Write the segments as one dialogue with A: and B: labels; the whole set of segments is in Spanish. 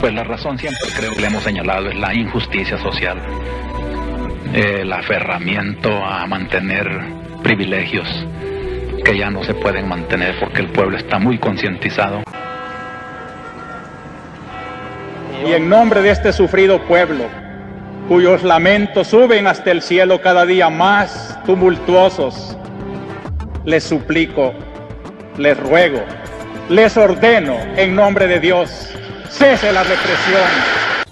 A: Pues la razón siempre creo que le hemos señalado es la injusticia social, el aferramiento a mantener privilegios que ya no se pueden mantener porque el pueblo está muy concientizado.
B: Y en nombre de este sufrido pueblo, cuyos lamentos suben hasta el cielo cada día más tumultuosos, les suplico, les ruego, les ordeno en nombre de Dios, cese la represión.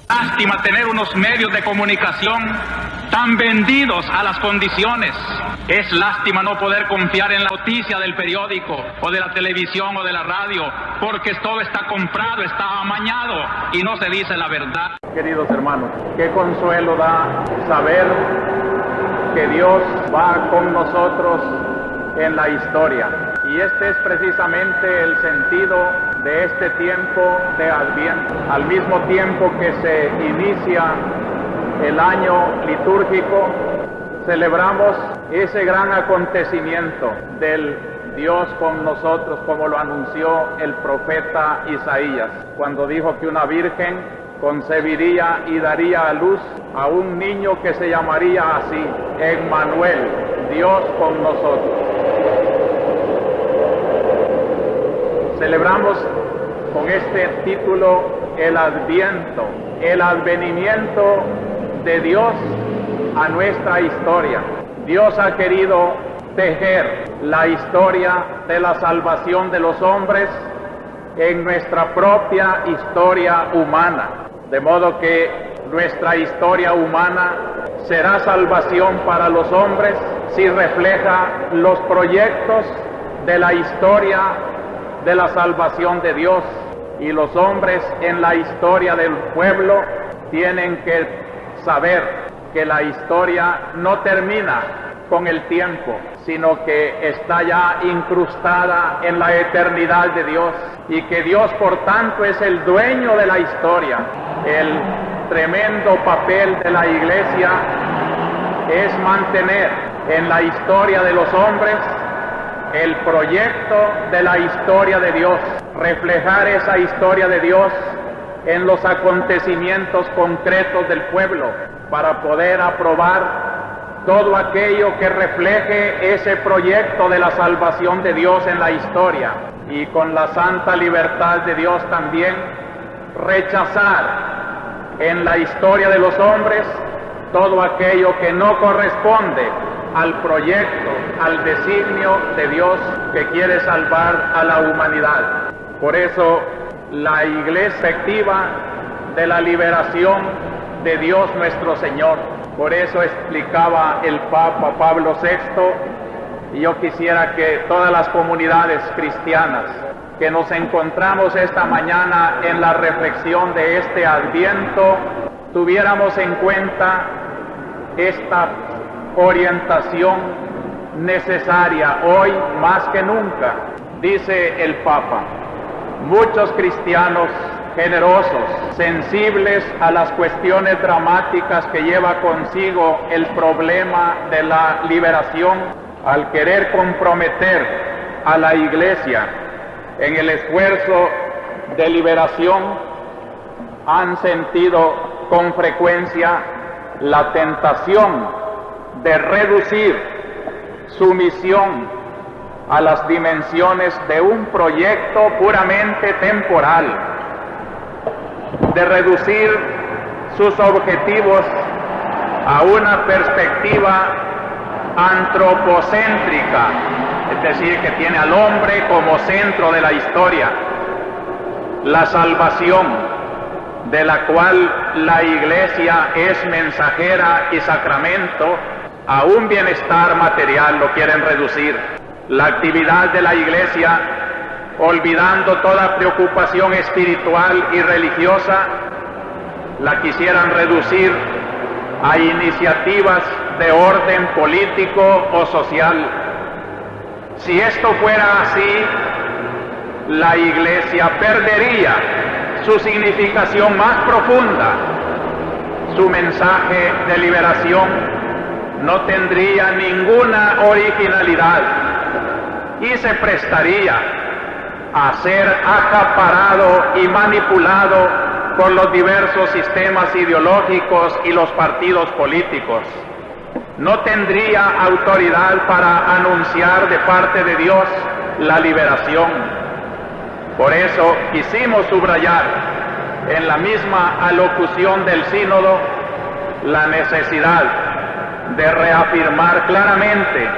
C: Lástima tener unos medios de comunicación tan vendidos a las condiciones. Es lástima no poder confiar en la noticia del periódico o de la televisión o de la radio, porque todo está comprado, está amañado y no se dice la verdad.
B: Queridos hermanos, qué consuelo da saber que Dios va con nosotros en la historia. Y este es precisamente el sentido de este tiempo de Adviento. Al mismo tiempo que se inicia el año litúrgico, celebramos ese gran acontecimiento del Dios con nosotros, como lo anunció el profeta Isaías, cuando dijo que una virgen concebiría y daría a luz a un niño que se llamaría así, Emmanuel, Dios con nosotros. Celebramos con este título el Adviento, el advenimiento de Dios a nuestra historia. Dios ha querido tejer la historia de la salvación de los hombres en nuestra propia historia humana, de modo que nuestra historia humana será salvación para los hombres si refleja los proyectos de la historia de la salvación de Dios, y los hombres en la historia del pueblo tienen que saber que la historia no termina con el tiempo, sino que está ya incrustada en la eternidad de Dios, y que Dios por tanto es el dueño de la historia. El tremendo papel de la Iglesia es mantener en la historia de los hombres el proyecto de la historia de Dios, reflejar esa historia de Dios en los acontecimientos concretos del pueblo, para poder aprobar todo aquello que refleje ese proyecto de la salvación de Dios en la historia, y con la santa libertad de Dios también rechazar en la historia de los hombres todo aquello que no corresponde al proyecto, al designio de Dios que quiere salvar a la humanidad. Por eso la Iglesia activa de la liberación de Dios nuestro Señor. Por eso explicaba el Papa Pablo VI, y yo quisiera que todas las comunidades cristianas que nos encontramos esta mañana en la reflexión de este Adviento tuviéramos en cuenta esta orientación necesaria hoy más que nunca. Dice el Papa: muchos cristianos generosos, sensibles a las cuestiones dramáticas que lleva consigo el problema de la liberación, al querer comprometer a la Iglesia en el esfuerzo de liberación, han sentido con frecuencia la tentación de reducir su misión a las dimensiones de un proyecto puramente temporal, de reducir sus objetivos a una perspectiva antropocéntrica, es decir, que tiene al hombre como centro de la historia. La salvación, de la cual la Iglesia es mensajera y sacramento, a un bienestar material lo quieren reducir. La actividad de la Iglesia, olvidando toda preocupación espiritual y religiosa, la quisieran reducir a iniciativas de orden político o social. Si esto fuera así, la Iglesia perdería su significación más profunda. Su mensaje de liberación no tendría ninguna originalidad y se prestaría a ser acaparado y manipulado por los diversos sistemas ideológicos y los partidos políticos. No tendría autoridad para anunciar de parte de Dios la liberación. Por eso quisimos subrayar en la misma alocución del sínodo la necesidad de reafirmar claramente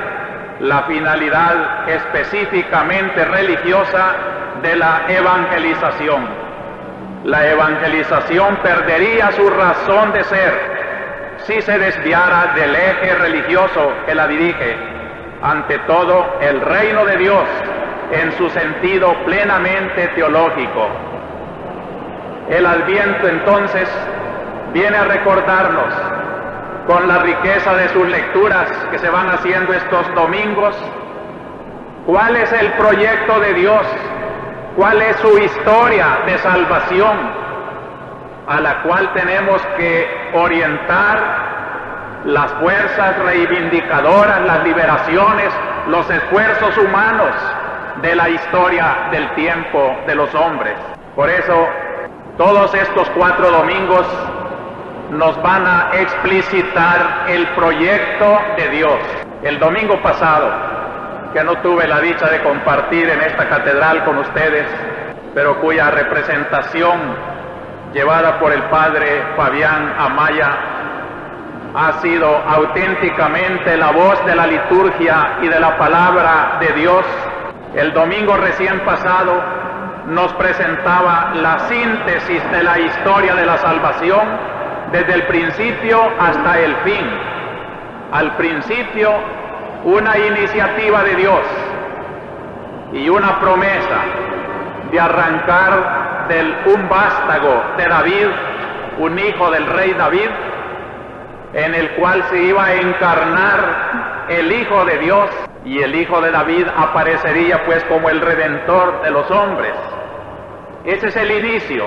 B: la finalidad específicamente religiosa de la evangelización. La evangelización perdería su razón de ser si se desviara del eje religioso que la dirige, ante todo el reino de Dios en su sentido plenamente teológico. El Adviento entonces viene a recordarnos, con la riqueza de sus lecturas que se van haciendo estos domingos, cuál es el proyecto de Dios, cuál es su historia de salvación, a la cual tenemos que orientar las fuerzas reivindicadoras, las liberaciones, los esfuerzos humanos de la historia del tiempo de los hombres. Por eso, todos estos 4 domingos nos van a explicitar el proyecto de Dios. El domingo pasado, que no tuve la dicha de compartir en esta catedral con ustedes, pero cuya representación llevada por el padre Fabián Amaya ha sido auténticamente la voz de la liturgia y de la palabra de Dios. El domingo recién pasado nos presentaba la síntesis de la historia de la salvación desde el principio hasta el fin. Al principio, una iniciativa de Dios y una promesa de arrancar un vástago de David, un hijo del rey David, en el cual se iba a encarnar el Hijo de Dios, y el Hijo de David aparecería pues como el Redentor de los hombres. Ese es el inicio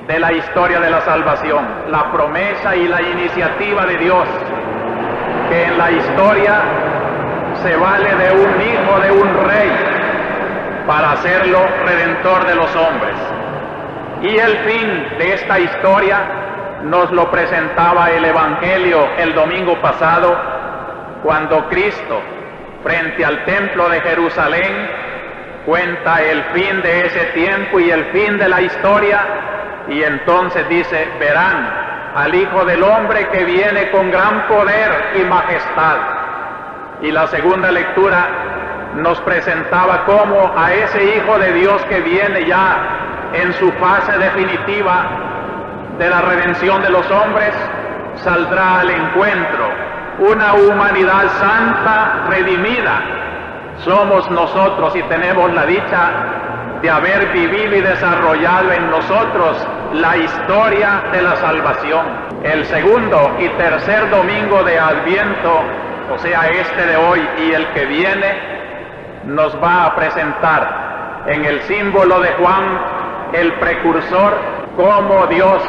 B: de la historia de la salvación, la promesa y la iniciativa de Dios, que en la historia se vale de un hijo de un rey para hacerlo Redentor de los hombres. Y el fin de esta historia nos lo presentaba el Evangelio el domingo pasado, cuando Cristo, frente al templo de Jerusalén, cuenta el fin de ese tiempo y el fin de la historia, y entonces dice: verán al Hijo del Hombre que viene con gran poder y majestad. Y la segunda lectura nos presentaba cómo a ese Hijo de Dios que viene ya en su fase definitiva de la redención de los hombres, saldrá al encuentro una humanidad santa, redimida. Somos nosotros y tenemos la dicha de haber vivido y desarrollado en nosotros la historia de la salvación. El segundo y tercer domingo de Adviento, o sea, este de hoy y el que viene, nos va a presentar en el símbolo de Juan, el precursor, cómo Dios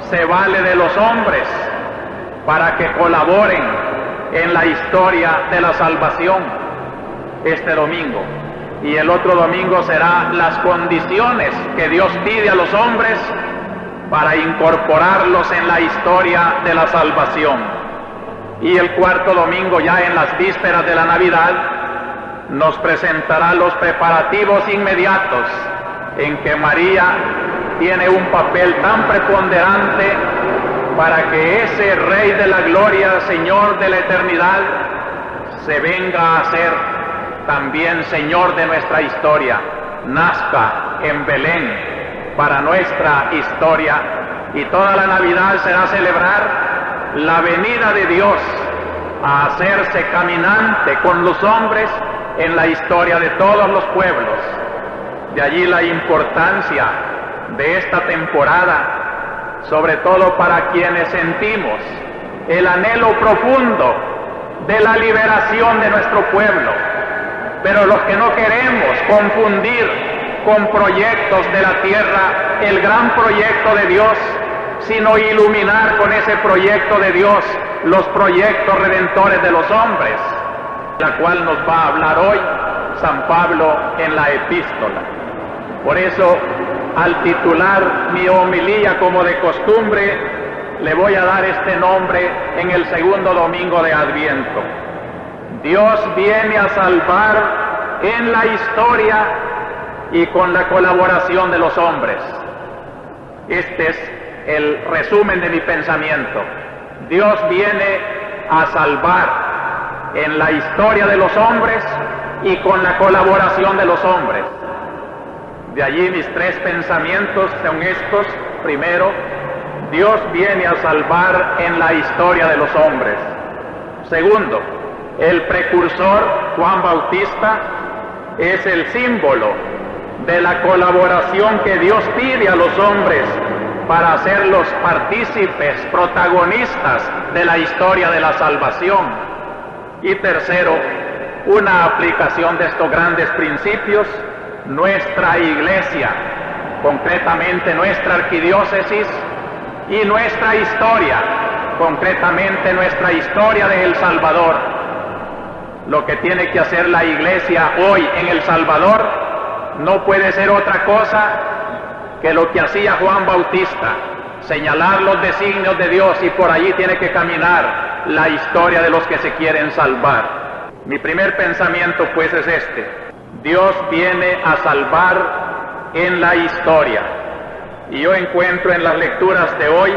B: se vale de los hombres para que colaboren en la historia de la salvación, este domingo. Y el otro domingo será las condiciones que Dios pide a los hombres para incorporarlos en la historia de la salvación. Y el cuarto domingo, ya en las vísperas de la Navidad, nos presentará los preparativos inmediatos en que María tiene un papel tan preponderante para que ese Rey de la Gloria, Señor de la eternidad, se venga a ser también Señor de nuestra historia, nazca en Belén para nuestra historia, y toda la Navidad será celebrar la venida de Dios a hacerse caminante con los hombres en la historia de todos los pueblos. De allí la importancia de esta temporada, sobre todo para quienes sentimos el anhelo profundo de la liberación de nuestro pueblo, pero los que no queremos confundir con proyectos de la tierra el gran proyecto de Dios, sino iluminar con ese proyecto de Dios los proyectos redentores de los hombres, la cual nos va a hablar hoy San Pablo en la epístola. Por eso, al titular mi homilía como de costumbre, le voy a dar este nombre en el segundo domingo de Adviento. Dios viene a salvar en la historia y con la colaboración de los hombres. Este es el resumen de mi pensamiento. Dios viene a salvar en la historia de los hombres y con la colaboración de los hombres. De allí mis tres pensamientos son estos. Primero, Dios viene a salvar en la historia de los hombres. Segundo, el precursor Juan Bautista es el símbolo de la colaboración que Dios pide a los hombres para hacerlos partícipes, protagonistas de la historia de la salvación. Y tercero, una aplicación de estos grandes principios, nuestra iglesia, concretamente nuestra arquidiócesis, y nuestra historia, concretamente nuestra historia de El Salvador. Lo que tiene que hacer la iglesia hoy en El Salvador no puede ser otra cosa que lo que hacía Juan Bautista, señalar los designios de Dios, y por allí tiene que caminar la historia de los que se quieren salvar. Mi primer pensamiento pues es este: Dios viene a salvar en la historia. Y yo encuentro en las lecturas de hoy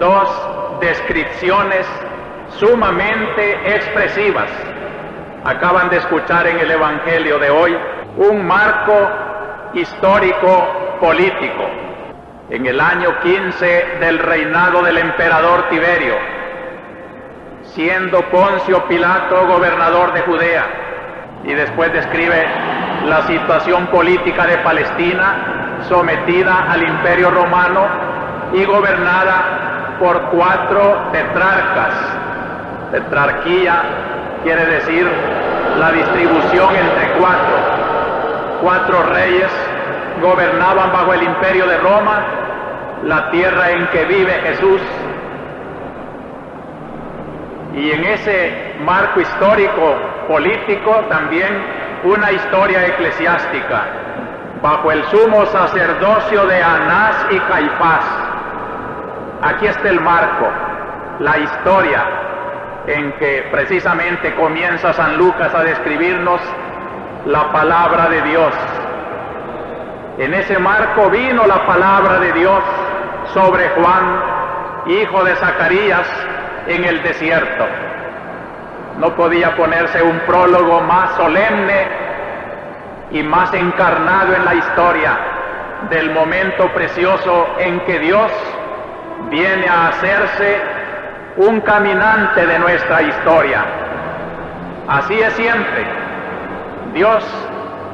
B: dos descripciones sumamente expresivas. Acaban de escuchar en el Evangelio de hoy un marco histórico político. En el año 15 del reinado del emperador Tiberio, siendo Poncio Pilato gobernador de Judea, y después describe la situación política de Palestina, sometida al Imperio Romano y gobernada por 4 tetrarcas. Tetrarquía quiere decir la distribución entre 4 reyes gobernaban bajo el imperio de Roma la tierra en que vive Jesús. Y en ese marco histórico político también una historia eclesiástica bajo el sumo sacerdocio de Anás y Caifás. Aquí está el marco, la historia en que precisamente comienza San Lucas a describirnos la palabra de Dios. En ese marco vino la palabra de Dios sobre Juan, hijo de Zacarías, en el desierto. No podía ponerse un prólogo más solemne y más encarnado en la historia del momento precioso en que Dios viene a hacerse un caminante de nuestra historia. Así es siempre. Dios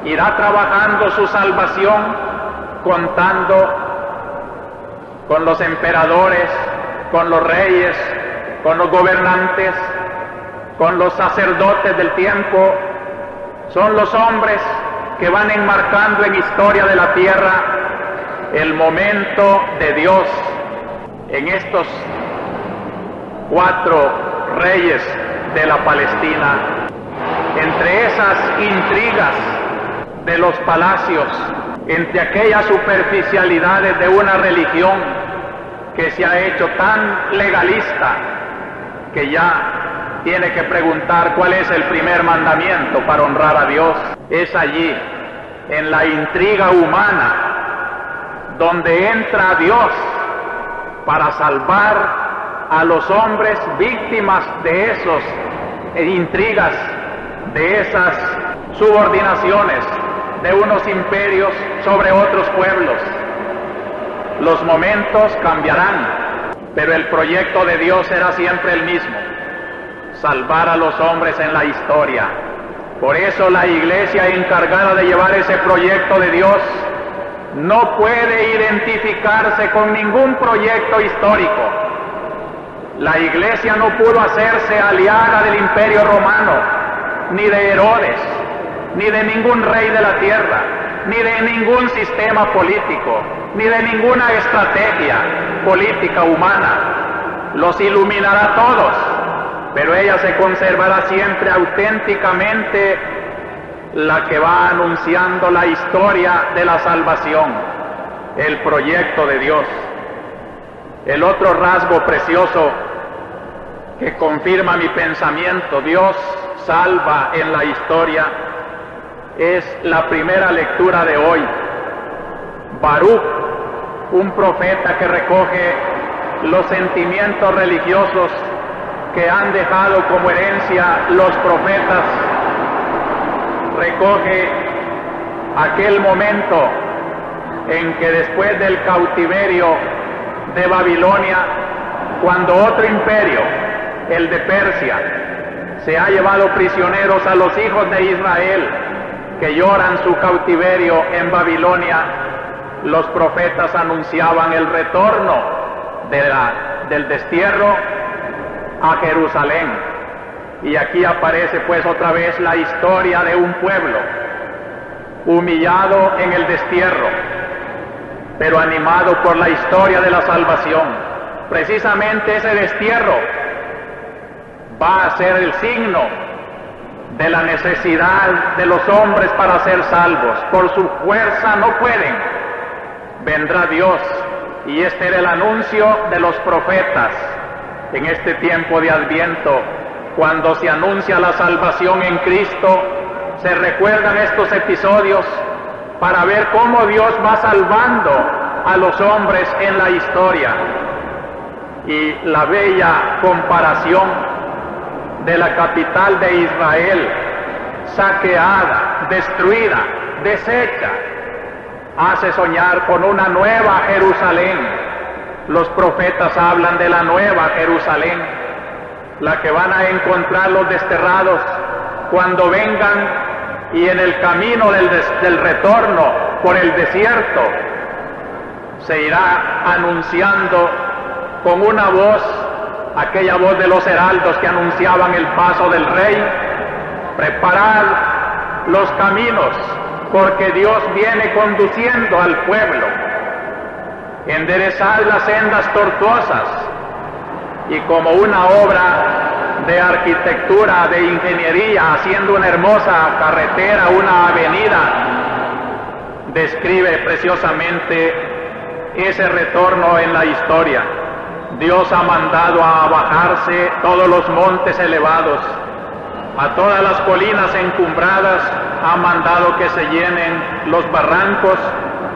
B: irá trabajando su salvación contando con los emperadores, con los reyes, con los gobernantes, con los sacerdotes del tiempo. Son los hombres que van enmarcando en historia de la tierra el momento de Dios. En estos 4 reyes de la Palestina, entre esas intrigas de los palacios, entre aquellas superficialidades de una religión que se ha hecho tan legalista que ya tiene que preguntar cuál es el primer mandamiento para honrar a Dios. Es allí, en la intriga humana, donde entra Dios para salvar a los hombres víctimas de esas intrigas, de esas subordinaciones de unos imperios sobre otros pueblos. Los momentos cambiarán, pero el proyecto de Dios será siempre el mismo: salvar a los hombres en la historia. Por eso la iglesia encargada de llevar ese proyecto de Dios no puede identificarse con ningún proyecto histórico. La iglesia no pudo hacerse aliada del imperio romano, ni de Herodes, ni de ningún rey de la tierra, ni de ningún sistema político, ni de ninguna estrategia política humana. Los iluminará a todos, pero ella se conservará siempre auténticamente la que va anunciando la historia de la salvación, el proyecto de Dios. El otro rasgo precioso que confirma mi pensamiento, Dios salva en la historia, es la primera lectura de hoy. Baruch, un profeta que recoge los sentimientos religiosos que han dejado como herencia los profetas, recoge aquel momento en que después del cautiverio de Babilonia, cuando otro imperio, el de Persia, se ha llevado prisioneros a los hijos de Israel que lloran su cautiverio en Babilonia, los profetas anunciaban el retorno del destierro a Jerusalén. Y aquí aparece pues otra vez la historia de un pueblo humillado en el destierro, pero animado por la historia de la salvación. Precisamente ese destierro va a ser el signo de la necesidad de los hombres para ser salvos. Por su fuerza no pueden. Vendrá Dios, y este era el anuncio de los profetas en este tiempo de Adviento. Cuando se anuncia la salvación en Cristo, se recuerdan estos episodios para ver cómo Dios va salvando a los hombres en la historia. Y la bella comparación de la capital de Israel, saqueada, destruida, deshecha, hace soñar con una nueva Jerusalén. Los profetas hablan de la nueva Jerusalén, la que van a encontrar los desterrados cuando vengan, y en el camino del retorno por el desierto se irá anunciando con una voz, aquella voz de los heraldos que anunciaban el paso del Rey: preparad los caminos, porque Dios viene conduciendo al pueblo. Enderezad las sendas tortuosas. Y como una obra de arquitectura, de ingeniería, haciendo una hermosa carretera, una avenida, describe preciosamente ese retorno en la historia. Dios ha mandado a bajarse todos los montes elevados, a todas las colinas encumbradas, ha mandado que se llenen los barrancos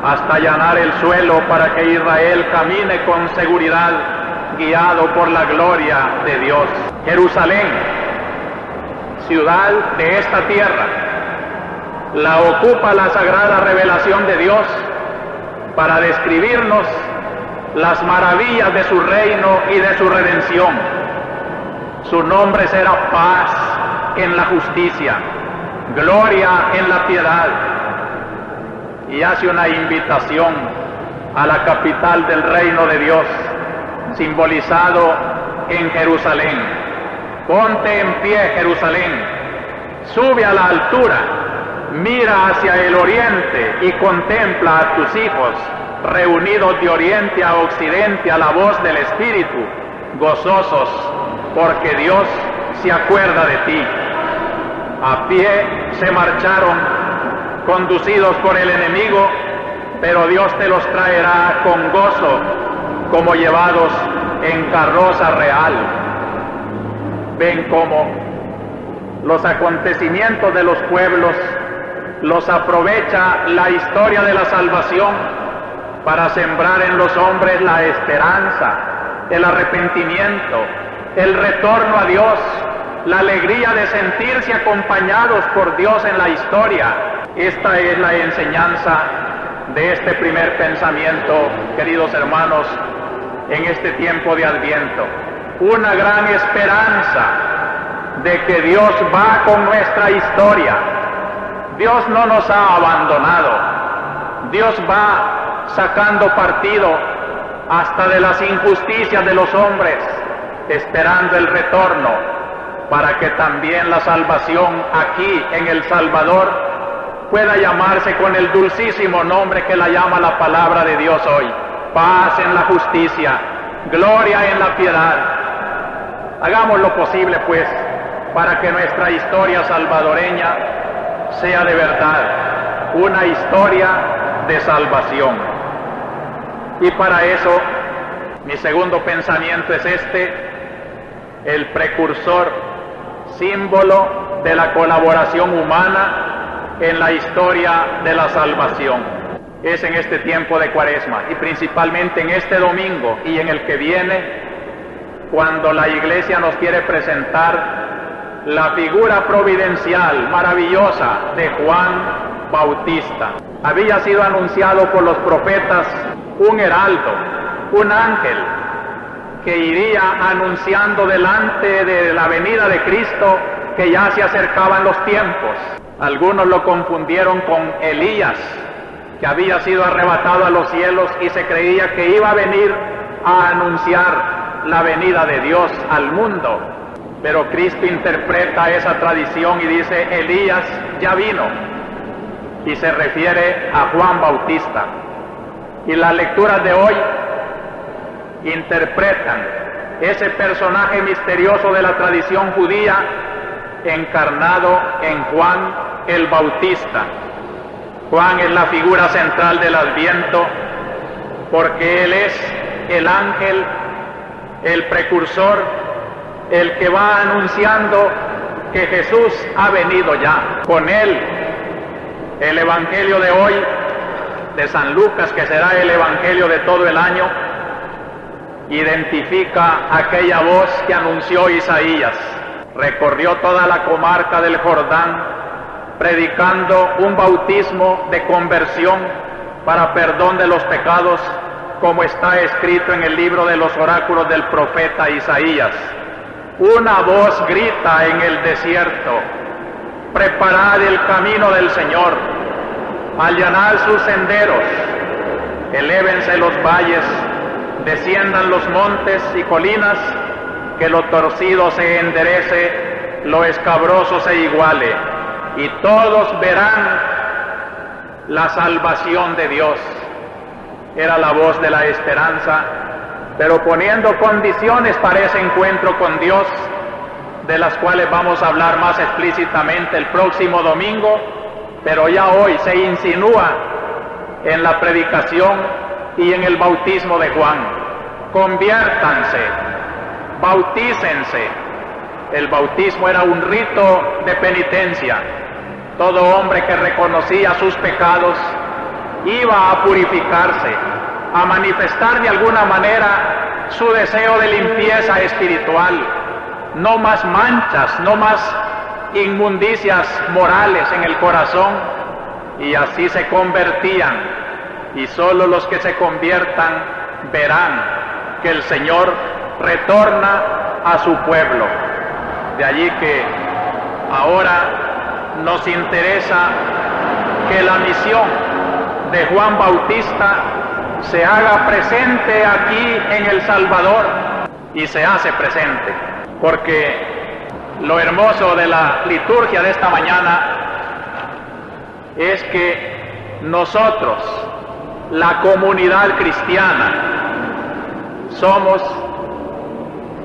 B: hasta allanar el suelo para que Israel camine con seguridad, guiado por la gloria de Dios. Jerusalén, ciudad de esta tierra, la ocupa la sagrada revelación de Dios para describirnos las maravillas de su reino y de su redención. Su nombre será paz en la justicia, gloria en la piedad. Y hace una invitación a la capital del reino de Dios, simbolizado en Jerusalén. Ponte en pie, Jerusalén, sube a la altura, mira hacia el oriente y contempla a tus hijos, reunidos de oriente a occidente a la voz del Espíritu, gozosos, porque Dios se acuerda de ti. A pie se marcharon, conducidos por el enemigo, pero Dios te los traerá con gozo, como llevados en carroza real. Ven cómo los acontecimientos de los pueblos los aprovecha la historia de la salvación para sembrar en los hombres la esperanza, el arrepentimiento, el retorno a Dios, la alegría de sentirse acompañados por Dios en la historia. Esta es la enseñanza de este primer pensamiento, queridos hermanos, en este tiempo de Adviento. Una gran esperanza de que Dios va con nuestra historia. Dios no nos ha abandonado. Dios va sacando partido hasta de las injusticias de los hombres, esperando el retorno para que también la salvación aquí en El Salvador pueda llamarse con el dulcísimo nombre que la llama la palabra de Dios hoy: paz en la justicia, gloria en la piedad. Hagamos lo posible, pues, para que nuestra historia salvadoreña sea de verdad una historia de salvación. Y para eso Mi segundo pensamiento es el precursor, símbolo de la colaboración humana en la historia de la salvación. Es en este tiempo de Cuaresma y principalmente en este domingo y en el que viene, cuando la Iglesia nos quiere presentar la figura providencial maravillosa de Juan Bautista. Había sido anunciado por los profetas un heraldo, un ángel, que iría anunciando delante de la venida de Cristo que ya se acercaban los tiempos. Algunos lo confundieron con Elías, que había sido arrebatado a los cielos y se creía que iba a venir a anunciar la venida de Dios al mundo. Pero Cristo interpreta esa tradición y dice: Elías ya vino, y se refiere a Juan Bautista. Y las lecturas de hoy interpretan ese personaje misterioso de la tradición judía encarnado en Juan el Bautista. Juan es la figura central del Adviento porque él es el ángel, el precursor, el que va anunciando que Jesús ha venido ya. Con él, el Evangelio de hoy, de San Lucas, que será el Evangelio de todo el año, identifica aquella voz que anunció Isaías. Recorrió toda la comarca del Jordán, predicando un bautismo de conversión para perdón de los pecados, como está escrito en el libro de los oráculos del profeta Isaías. Una voz grita en el desierto: preparad el camino del Señor, allanad sus senderos, elévense los valles, desciendan los montes y colinas, que lo torcido se enderece, lo escabroso se iguale, y todos verán la salvación de Dios. Era la voz de la esperanza, pero poniendo condiciones para ese encuentro con Dios, de las cuales vamos a hablar más explícitamente el próximo domingo, pero ya hoy se insinúa en la predicación y en el bautismo de Juan. Conviértanse, bautícense. El bautismo era un rito de penitencia. Todo hombre que reconocía sus pecados iba a purificarse, a manifestar de alguna manera su deseo de limpieza espiritual. No más manchas, no más inmundicias morales en el corazón, y así se convertían, y solo los que se conviertan verán que el Señor retorna a su pueblo. De allí que ahora nos interesa que la misión de Juan Bautista se haga presente aquí en El Salvador, y se hace presente, porque lo hermoso de la liturgia de esta mañana es que nosotros, la comunidad cristiana, somos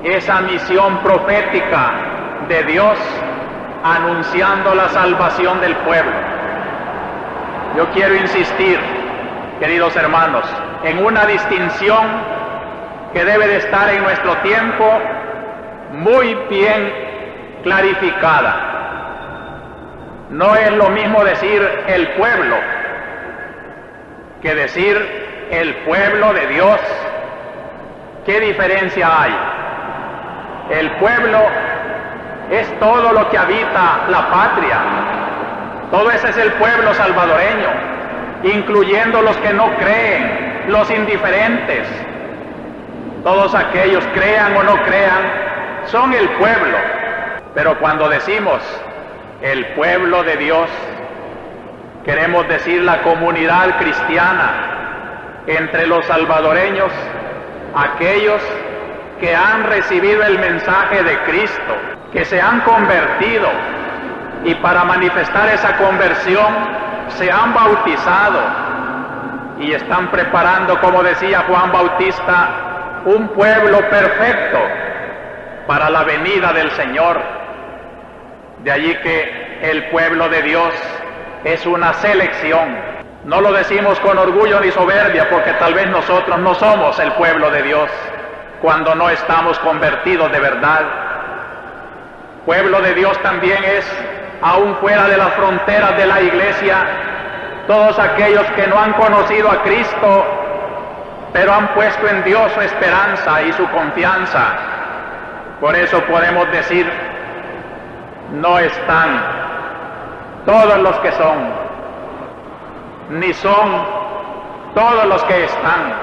B: esa misión profética de Dios anunciando la salvación del pueblo. Yo quiero insistir, queridos hermanos, en una distinción que debe de estar en nuestro tiempo muy bien clarificada. No es lo mismo decir el pueblo que decir el pueblo de Dios. ¿Qué diferencia hay? El pueblo es todo lo que habita la patria. Todo ese es el pueblo salvadoreño, incluyendo los que no creen, los indiferentes. Todos aquellos, crean o no crean, son el pueblo. Pero cuando decimos el pueblo de Dios, queremos decir la comunidad cristiana entre los salvadoreños, aquellos que han recibido el mensaje de Cristo, que se han convertido, y para manifestar esa conversión se han bautizado y están preparando, como decía Juan Bautista, un pueblo perfecto para la venida del Señor. De allí que el pueblo de Dios es una selección. No lo decimos con orgullo ni soberbia, porque tal vez nosotros no somos el pueblo de Dios cuando no estamos convertidos de verdad. Pueblo de Dios también es, aún fuera de las fronteras de la iglesia, todos aquellos que no han conocido a Cristo, pero han puesto en Dios su esperanza y su confianza. Por eso podemos decir, no están todos los que son, ni son todos los que están.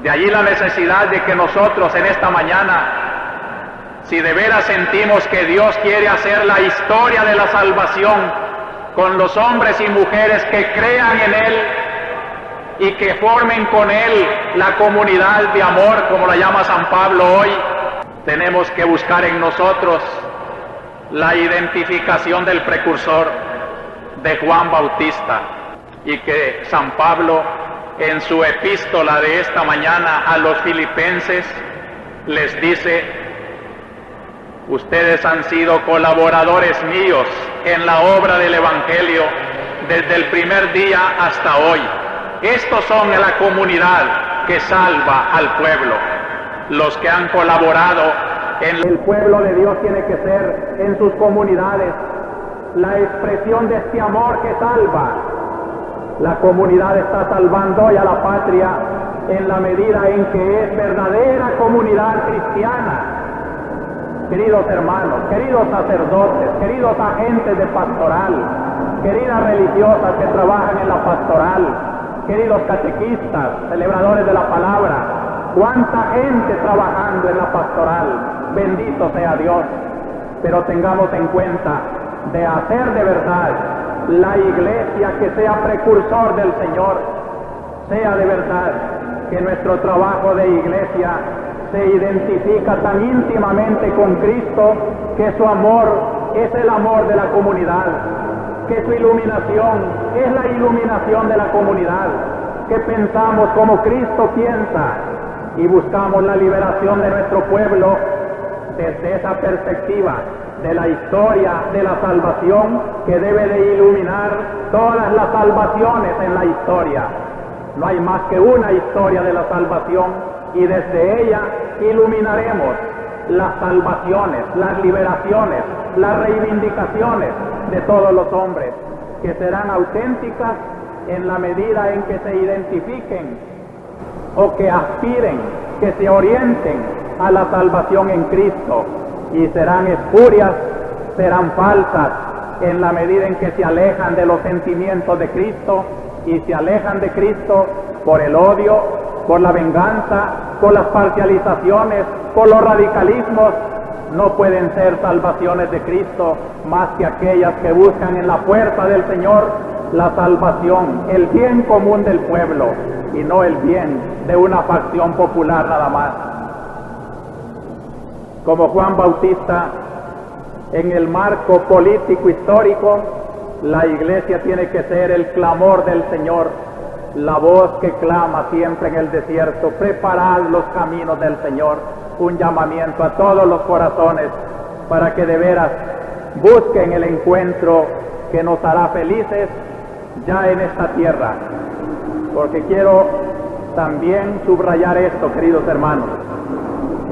B: De allí la necesidad de que nosotros en esta mañana, si de veras sentimos que Dios quiere hacer la historia de la salvación con los hombres y mujeres que crean en Él y que formen con Él la comunidad de amor, como la llama San Pablo hoy, tenemos que buscar en nosotros la identificación del precursor de Juan Bautista, y que San Pablo en su epístola de esta mañana a los filipenses les dice: ustedes han sido colaboradores míos en la obra del Evangelio desde el primer día hasta hoy. Estos son la comunidad que salva al pueblo, los que han colaborado en el pueblo de Dios. Tiene que ser en sus comunidades la expresión de este amor que salva. La comunidad está salvando hoy a la patria en la medida en que es verdadera comunidad cristiana. Queridos hermanos, queridos sacerdotes, queridos agentes de pastoral, queridas religiosas que trabajan en la pastoral, queridos catequistas, celebradores de la palabra, cuánta gente trabajando en la pastoral, bendito sea Dios. Pero tengamos en cuenta de hacer de verdad la iglesia que sea precursor del Señor, sea de verdad que nuestro trabajo de iglesia se identifica tan íntimamente con Cristo, que su amor es el amor de la comunidad, que su iluminación es la iluminación de la comunidad, que pensamos como Cristo piensa y buscamos la liberación de nuestro pueblo desde esa perspectiva de la historia de la salvación que debe de iluminar todas las salvaciones en la historia. No hay más que una historia de la salvación, y desde ella iluminaremos las salvaciones, las liberaciones, las reivindicaciones de todos los hombres, que serán auténticas en la medida en que se identifiquen o que aspiren, que se orienten a la salvación en Cristo, y serán espurias, serán falsas en la medida en que se alejan de los sentimientos de Cristo, y se alejan de Cristo por el odio, por la venganza, por las parcializaciones, por los radicalismos. No pueden ser salvaciones de Cristo más que aquellas que buscan en la fuerza del Señor la salvación, el bien común del pueblo, y no el bien de una facción popular nada más. Como Juan Bautista, en el marco político histórico, la iglesia tiene que ser el clamor del Señor, la voz que clama siempre en el desierto: preparad los caminos del Señor. Un llamamiento a todos los corazones para que de veras busquen el encuentro que nos hará felices ya en esta tierra. Porque quiero también subrayar esto, queridos hermanos: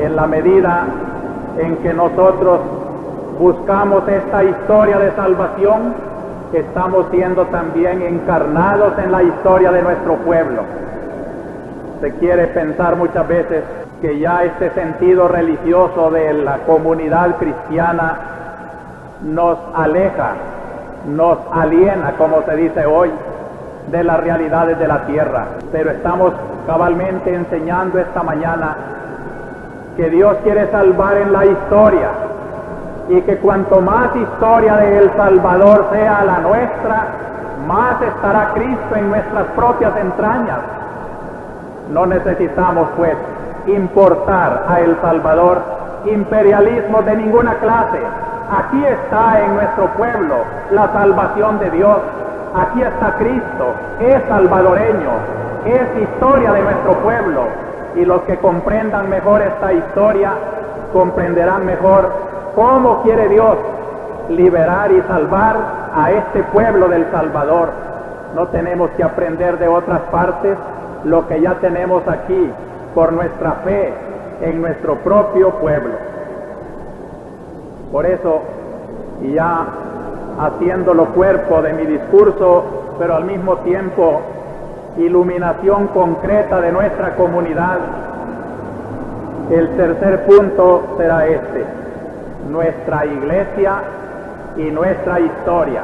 B: en la medida en que nosotros buscamos esta historia de salvación, estamos siendo también encarnados en la historia de nuestro pueblo. Se quiere pensar muchas veces que ya este sentido religioso de la comunidad cristiana nos aleja, nos aliena, como se dice hoy, de las realidades de la tierra. Pero estamos cabalmente enseñando esta mañana que Dios quiere salvar en la historia, y que cuanto más historia de El Salvador sea la nuestra, más estará Cristo en nuestras propias entrañas. No necesitamos, pues, importar a El Salvador imperialismo de ninguna clase. Aquí está en nuestro pueblo la salvación de Dios. Aquí está Cristo, es salvadoreño, es historia de nuestro pueblo. Y los que comprendan mejor esta historia comprenderán mejor cómo quiere Dios liberar y salvar a este pueblo del Salvador. No tenemos que aprender de otras partes lo que ya tenemos aquí por nuestra fe en nuestro propio pueblo. Por eso, y ya haciéndolo cuerpo de mi discurso, pero al mismo tiempo iluminación concreta de nuestra comunidad, el tercer punto será este: nuestra iglesia y nuestra historia.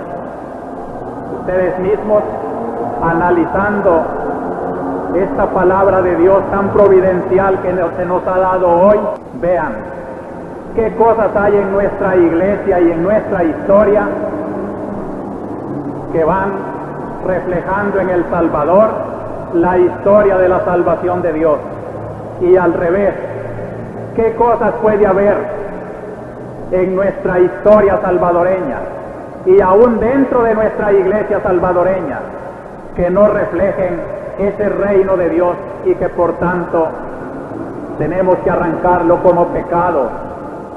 B: Ustedes mismos, analizando esta palabra de Dios tan providencial que se nos ha dado hoy, vean qué cosas hay en nuestra iglesia y en nuestra historia que van reflejando en El Salvador la historia de la salvación de Dios. Y al revés, qué cosas puede haber en nuestra historia salvadoreña y aún dentro de nuestra iglesia salvadoreña que no reflejen ese reino de Dios y que por tanto tenemos que arrancarlo como pecado,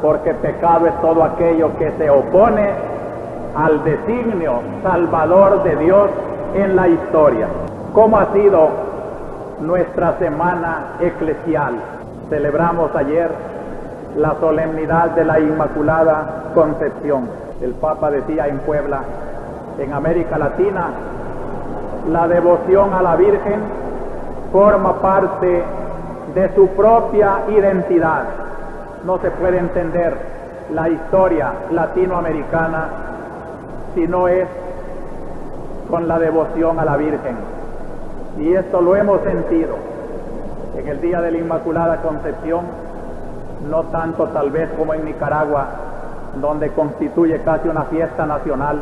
B: porque pecado es todo aquello que se opone al designio salvador de Dios en la historia. ¿Cómo ha sido nuestra semana eclesial? Celebramos ayer la solemnidad de la Inmaculada Concepción. El Papa decía en Puebla, en América Latina, la devoción a la Virgen forma parte de su propia identidad. No se puede entender la historia latinoamericana si no es con la devoción a la Virgen. Y esto lo hemos sentido en el Día de la Inmaculada Concepción, no tanto tal vez como en Nicaragua, donde constituye casi una fiesta nacional,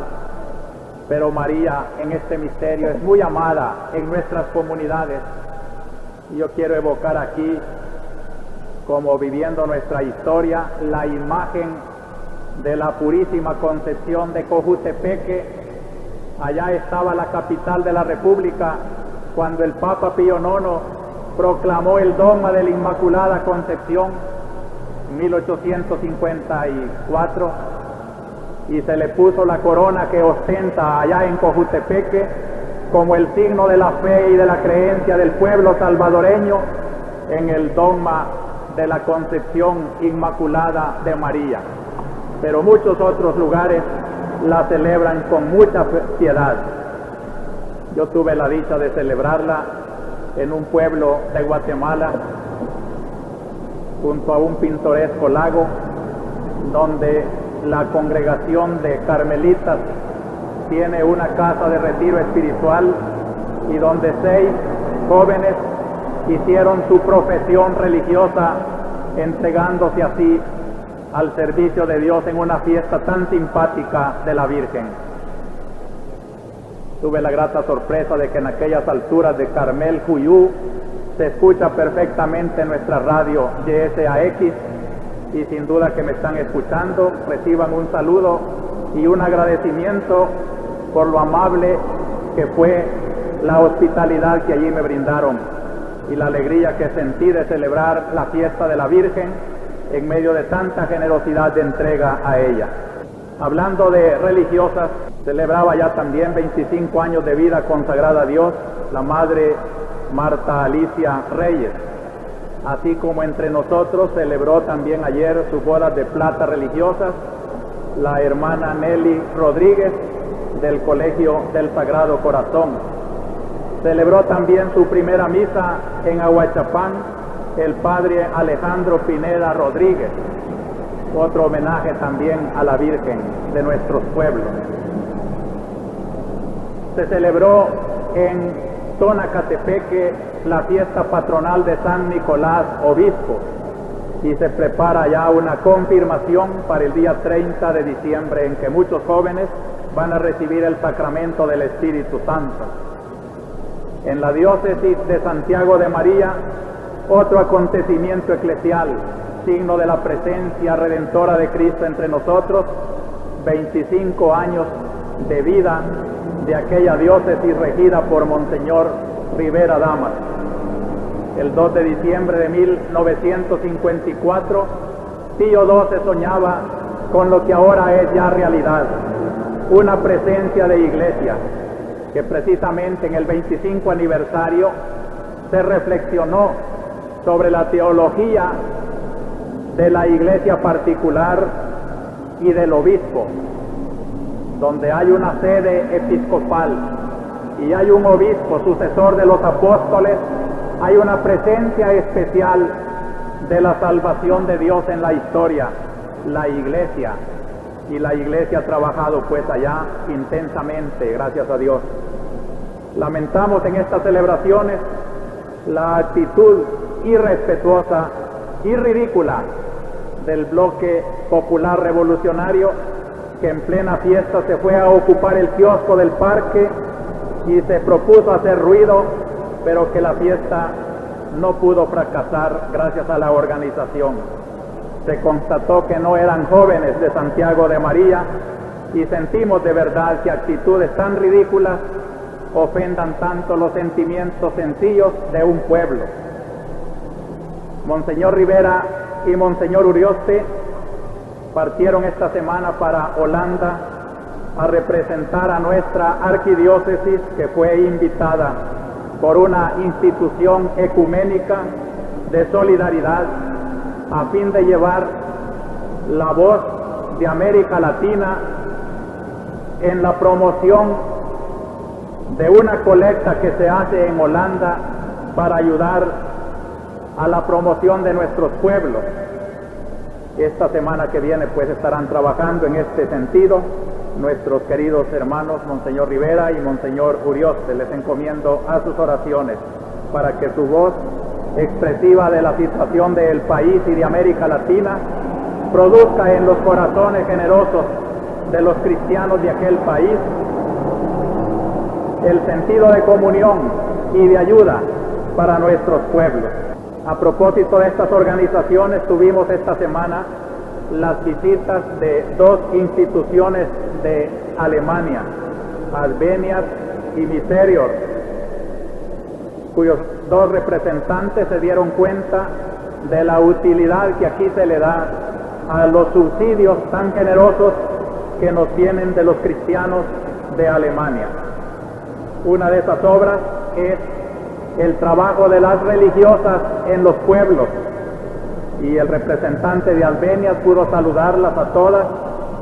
B: pero María en este misterio es muy amada en nuestras comunidades. Y yo quiero evocar aquí, como viviendo nuestra historia, la imagen de la Purísima Concepción de Cojutepeque. Allá estaba la capital de la República cuando el Papa Pío IX proclamó el dogma de la Inmaculada Concepción en 1854 y se le puso la corona que ostenta allá en Cojutepeque como el signo de la fe y de la creencia del pueblo salvadoreño en el dogma de la Concepción Inmaculada de María. Pero muchos otros lugares la celebran con mucha piedad. Yo tuve la dicha de celebrarla en un pueblo de Guatemala, junto a un pintoresco lago, donde la congregación de carmelitas tiene una casa de retiro espiritual y donde 6 jóvenes hicieron su profesión religiosa, entregándose así al servicio de Dios en una fiesta tan simpática de la Virgen. Tuve la grata sorpresa de que en aquellas alturas de Carmel, Cuyú, se escucha perfectamente nuestra radio YSAX, y sin duda que me están escuchando, reciban un saludo y un agradecimiento por lo amable que fue la hospitalidad que allí me brindaron y la alegría que sentí de celebrar la fiesta de la Virgen en medio de tanta generosidad de entrega a ella. Hablando de religiosas, celebraba ya también 25 años de vida consagrada a Dios la Madre Marta Alicia Reyes, así como entre nosotros celebró también ayer sus bodas de plata religiosas la hermana Nelly Rodríguez del Colegio del Sagrado Corazón. Celebró también su primera misa en Ahuachapán el padre Alejandro Pineda Rodríguez, otro homenaje también a la Virgen de nuestros pueblos. Se celebró en Tonacatepeque la fiesta patronal de San Nicolás Obispo y se prepara ya una confirmación para el día 30 de diciembre en que muchos jóvenes van a recibir el sacramento del Espíritu Santo. En la diócesis de Santiago de María, otro acontecimiento eclesial, signo de la presencia redentora de Cristo entre nosotros, 25 años de vida de aquella diócesis regida por Monseñor Rivera Damas. El 2 de diciembre de 1954, Pío XII soñaba con lo que ahora es ya realidad, una presencia de iglesia que precisamente en el 25 aniversario se reflexionó sobre la teología de la iglesia particular y del obispo, donde hay una sede episcopal y hay un obispo sucesor de los apóstoles, hay una presencia especial de la salvación de Dios en la historia, la iglesia. Y la iglesia ha trabajado pues allá intensamente, gracias a Dios. Lamentamos en estas celebraciones la actitud irrespetuosa y ridícula del bloque popular revolucionario, que en plena fiesta se fue a ocupar el kiosco del parque y se propuso hacer ruido, pero que la fiesta no pudo fracasar gracias a la organización. Se constató que no eran jóvenes de Santiago de María y sentimos de verdad que actitudes tan ridículas ofendan tanto los sentimientos sencillos de un pueblo. Monseñor Rivera y Monseñor Urioste partieron esta semana para Holanda a representar a nuestra arquidiócesis, que fue invitada por una institución ecuménica de solidaridad a fin de llevar la voz de América Latina en la promoción de una colecta que se hace en Holanda para ayudar a la promoción de nuestros pueblos. Esta semana que viene pues estarán trabajando en este sentido nuestros queridos hermanos Monseñor Rivera y Monseñor Urioste. Les encomiendo a sus oraciones para que su voz expresiva de la situación del país y de América Latina produzca en los corazones generosos de los cristianos de aquel país el sentido de comunión y de ayuda para nuestros pueblos. A propósito de estas organizaciones, tuvimos esta semana las visitas de dos instituciones de Alemania, Adveniat y Miserior, cuyos dos representantes se dieron cuenta de la utilidad que aquí se le da a los subsidios tan generosos que nos vienen de los cristianos de Alemania. Una de esas obras es el trabajo de las religiosas en los pueblos, y el representante de Adveniat pudo saludarlas a todas,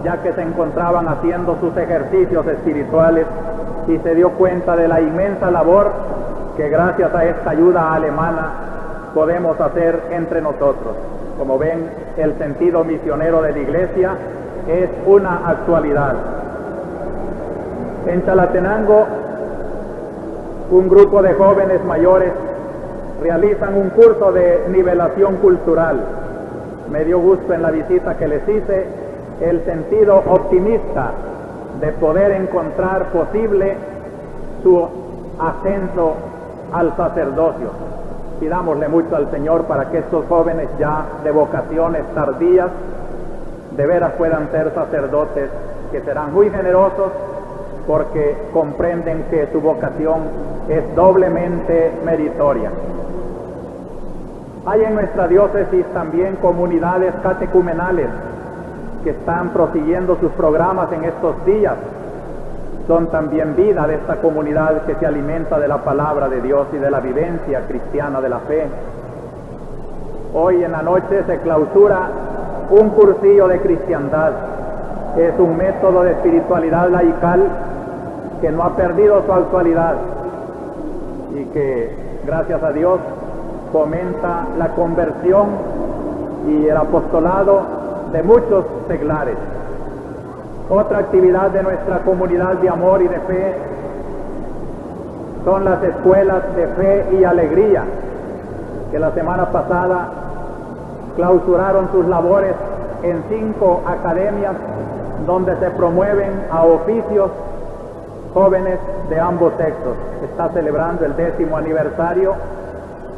B: ya que se encontraban haciendo sus ejercicios espirituales, y se dio cuenta de la inmensa labor que gracias a esta ayuda alemana podemos hacer entre nosotros. Como ven, el sentido misionero de la Iglesia es una actualidad. En Chalatenango, un grupo de jóvenes mayores realizan un curso de nivelación cultural. Me dio gusto en la visita que les hice el sentido optimista de poder encontrar posible su ascenso al sacerdocio. Pidámosle mucho al Señor para que estos jóvenes ya de vocaciones tardías de veras puedan ser sacerdotes, que serán muy generosos porque comprenden que su vocación es doblemente meritoria. Hay en nuestra diócesis también comunidades catecumenales que están prosiguiendo sus programas en estos días. Son también vida de esta comunidad que se alimenta de la palabra de Dios y de la vivencia cristiana de la fe. Hoy en la noche se clausura un cursillo de cristiandad. Es un método de espiritualidad laical que no ha perdido su actualidad y que, gracias a Dios, fomenta la conversión y el apostolado de muchos seglares. Otra actividad de nuestra comunidad de amor y de fe son las escuelas de fe y alegría, que la semana pasada clausuraron sus labores en 5 academias donde se promueven a oficios jóvenes de ambos sexos. Está celebrando el 10º aniversario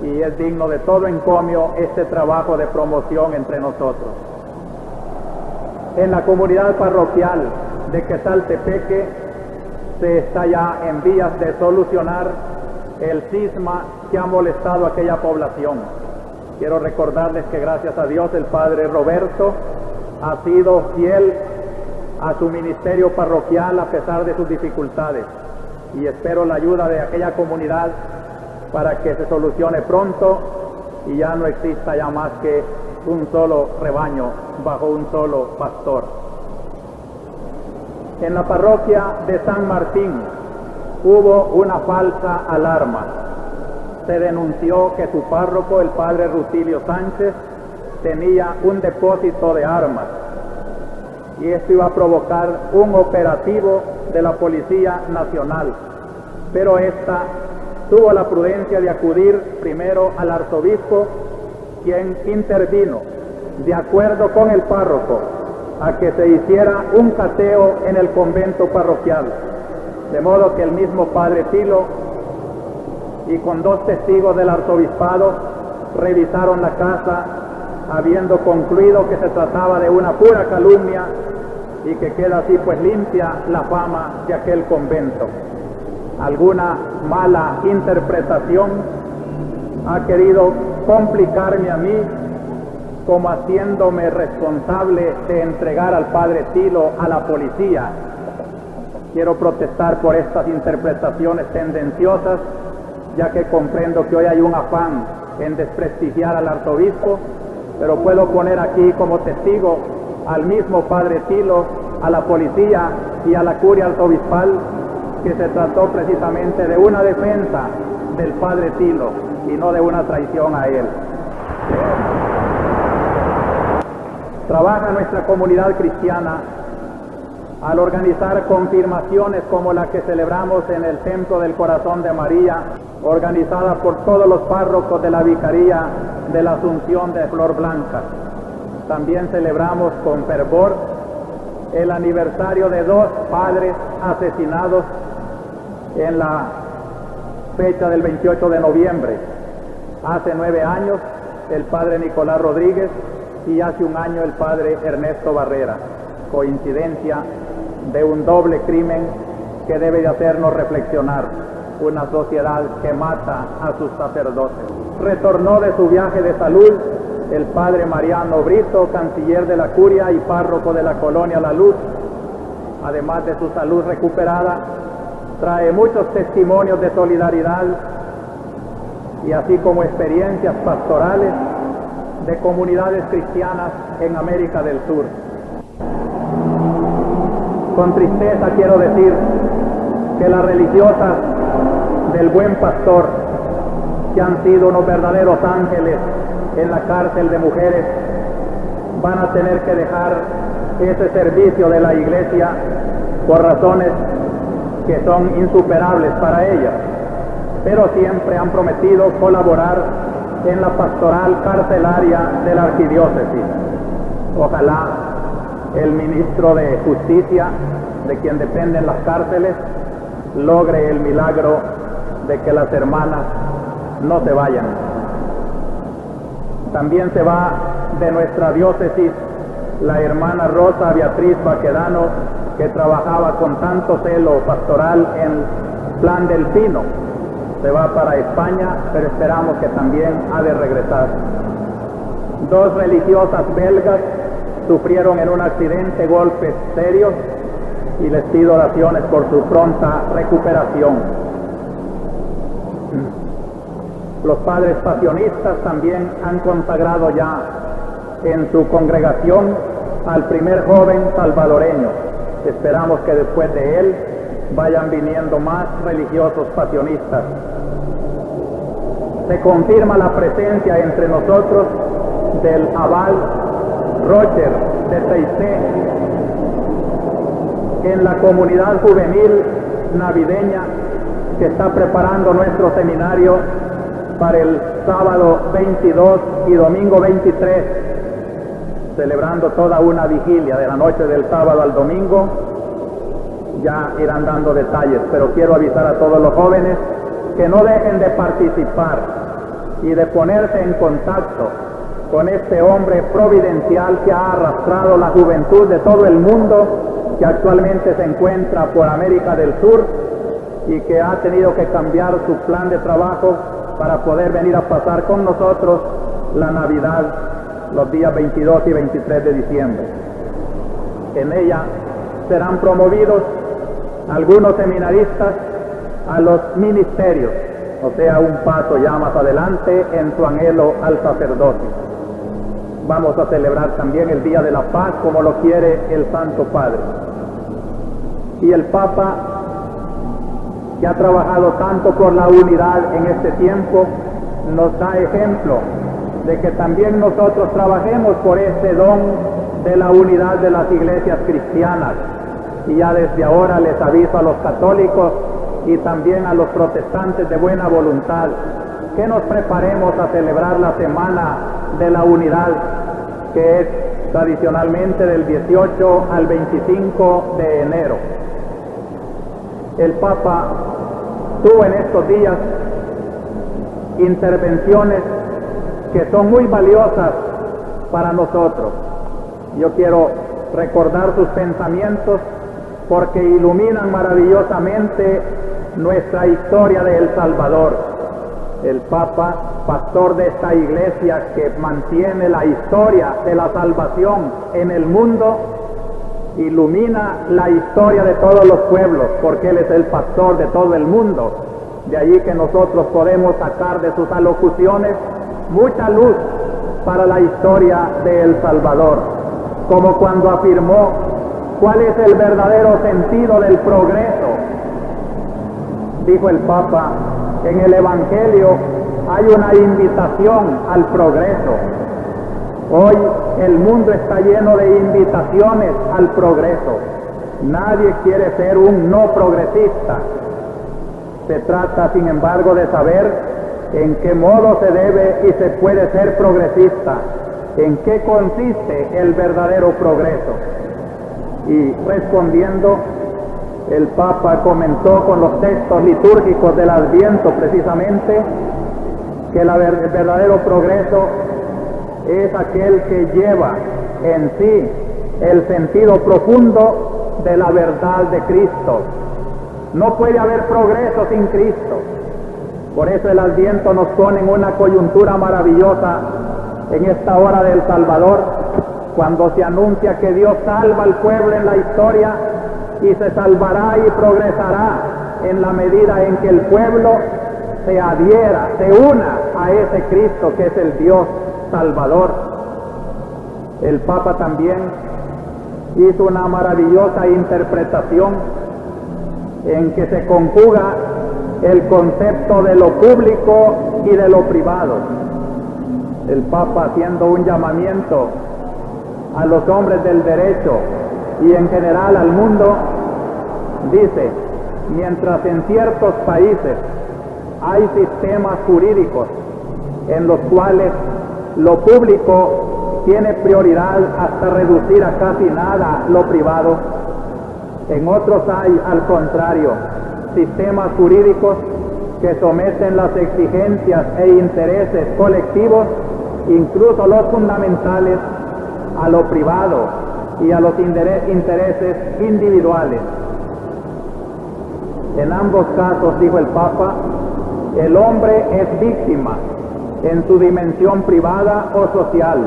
B: y es digno de todo encomio este trabajo de promoción entre nosotros. En la comunidad parroquial de Quesaltepeque se está ya en vías de solucionar el cisma que ha molestado a aquella población. Quiero recordarles que gracias a Dios el padre Roberto ha sido fiel a su ministerio parroquial a pesar de sus dificultades. y espero la ayuda de aquella comunidad para que se solucione pronto y ya no exista ya más que un solo rebaño bajo un solo pastor. En la parroquia de San Martín hubo una falsa alarma. Se denunció que su párroco, el padre Rutilio Sánchez, tenía un depósito de armas y esto iba a provocar un operativo de la Policía Nacional, pero esta tuvo la prudencia de acudir primero al arzobispo, quien intervino de acuerdo con el párroco a que se hiciera un cateo en el convento parroquial, de modo que el mismo padre Tilo y con 2 testigos del arzobispado revisaron la casa, habiendo concluido que se trataba de una pura calumnia y que queda así pues limpia la fama de aquel convento. Alguna mala interpretación ha querido complicarme a mí, como haciéndome responsable de entregar al padre Tilo a la policía. Quiero protestar por estas interpretaciones tendenciosas, ya que comprendo que hoy hay un afán en desprestigiar al arzobispo, pero puedo poner aquí como testigo al mismo padre Tilo, a la policía y a la curia arzobispal, que se trató precisamente de una defensa del padre Tilo y no de una traición a él. Trabaja nuestra comunidad cristiana al organizar confirmaciones como la que celebramos en el Templo del Corazón de María, organizada por todos los párrocos de la Vicaría de la Asunción de Flor Blanca. También celebramos con fervor el aniversario de 2 padres asesinados en la fecha del 28 de noviembre. Hace 9 años el padre Nicolás Rodríguez y hace 1 año el padre Ernesto Barrera. Coincidencia de un doble crimen que debe de hacernos reflexionar. Una sociedad que mata a sus sacerdotes. Retornó de su viaje de salud el padre Mariano Brito, canciller de la curia y párroco de la colonia La Luz. Además de su salud recuperada, trae muchos testimonios de solidaridad y así como experiencias pastorales de comunidades cristianas en América del Sur. Con tristeza quiero decir que las religiosas del Buen Pastor, que han sido unos verdaderos ángeles en la cárcel de mujeres, van a tener que dejar ese servicio de la iglesia por razones que son insuperables para ellas, pero siempre han prometido colaborar en la pastoral carcelaria de la arquidiócesis. Ojalá el ministro de Justicia, de quien dependen las cárceles, logre el milagro de que las hermanas no se vayan. También se va de nuestra diócesis la hermana Rosa Beatriz Baquedano, que trabajaba con tanto celo pastoral en Plan del Pino. Se va para España, pero esperamos que también ha de regresar. 2 religiosas belgas sufrieron en un accidente golpes serios y les pido oraciones por su pronta recuperación. Los padres pasionistas también han consagrado ya en su congregación al primer joven salvadoreño. Esperamos que después de él vayan viniendo más religiosos pasionistas. Se confirma la presencia entre nosotros del abad Roger de Teisé en la comunidad juvenil navideña que está preparando nuestro seminario para el sábado 22 y domingo 23, celebrando toda una vigilia de la noche del sábado al domingo. Ya irán dando detalles, pero quiero avisar a todos los jóvenes que no dejen de participar y de ponerse en contacto con este hombre providencial que ha arrastrado la juventud de todo el mundo, que actualmente se encuentra por América del Sur y que ha tenido que cambiar su plan de trabajo para poder venir a pasar con nosotros la Navidad los días 22 y 23 de diciembre. En ella serán promovidos algunos seminaristas a los ministerios, o sea, un paso ya más adelante en su anhelo al sacerdocio. Vamos a celebrar también el Día de la Paz como lo quiere el Santo Padre. Y el Papa, que ha trabajado tanto por la unidad en este tiempo, nos da ejemplo de que también nosotros trabajemos por este don de la unidad de las iglesias cristianas. Y ya desde ahora les aviso a los católicos y también a los protestantes de buena voluntad que nos preparemos a celebrar la Semana de la Unidad, que es tradicionalmente del 18 al 25 de enero. El Papa tuvo en estos días intervenciones que son muy valiosas para nosotros. Yo quiero recordar sus pensamientos porque iluminan maravillosamente nuestra historia de El Salvador. El Papa, pastor de esta iglesia que mantiene la historia de la salvación en el mundo, ilumina la historia de todos los pueblos, porque Él es el pastor de todo el mundo. De allí que nosotros podemos sacar de sus alocuciones mucha luz para la historia de El Salvador, como cuando afirmó cuál es el verdadero sentido del progreso. Dijo el Papa, en el Evangelio hay una invitación al progreso. Hoy el mundo está lleno de invitaciones al progreso. Nadie quiere ser un no progresista. Se trata, sin embargo, de saber en qué modo se debe y se puede ser progresista, en qué consiste el verdadero progreso. Y respondiendo, el Papa comentó con los textos litúrgicos del Adviento precisamente que el verdadero progreso es aquel que lleva en sí el sentido profundo de la verdad de Cristo. No puede haber progreso sin Cristo. Por eso el Adviento nos pone en una coyuntura maravillosa en esta hora del Salvador, cuando se anuncia que Dios salva al pueblo en la historia y se salvará y progresará en la medida en que el pueblo se adhiera, se una a ese Cristo que es el Dios Salvador. El Papa también hizo una maravillosa interpretación en que se conjuga el concepto de lo público y de lo privado. El Papa, haciendo un llamamiento a los hombres del derecho y en general al mundo, dice: mientras en ciertos países hay sistemas jurídicos en los cuales lo público tiene prioridad hasta reducir a casi nada lo privado, en otros hay, al contrario, sistemas jurídicos que someten las exigencias e intereses colectivos, incluso los fundamentales, a lo privado y a los intereses individuales. En ambos casos, dijo el Papa, el hombre es víctima en su dimensión privada o social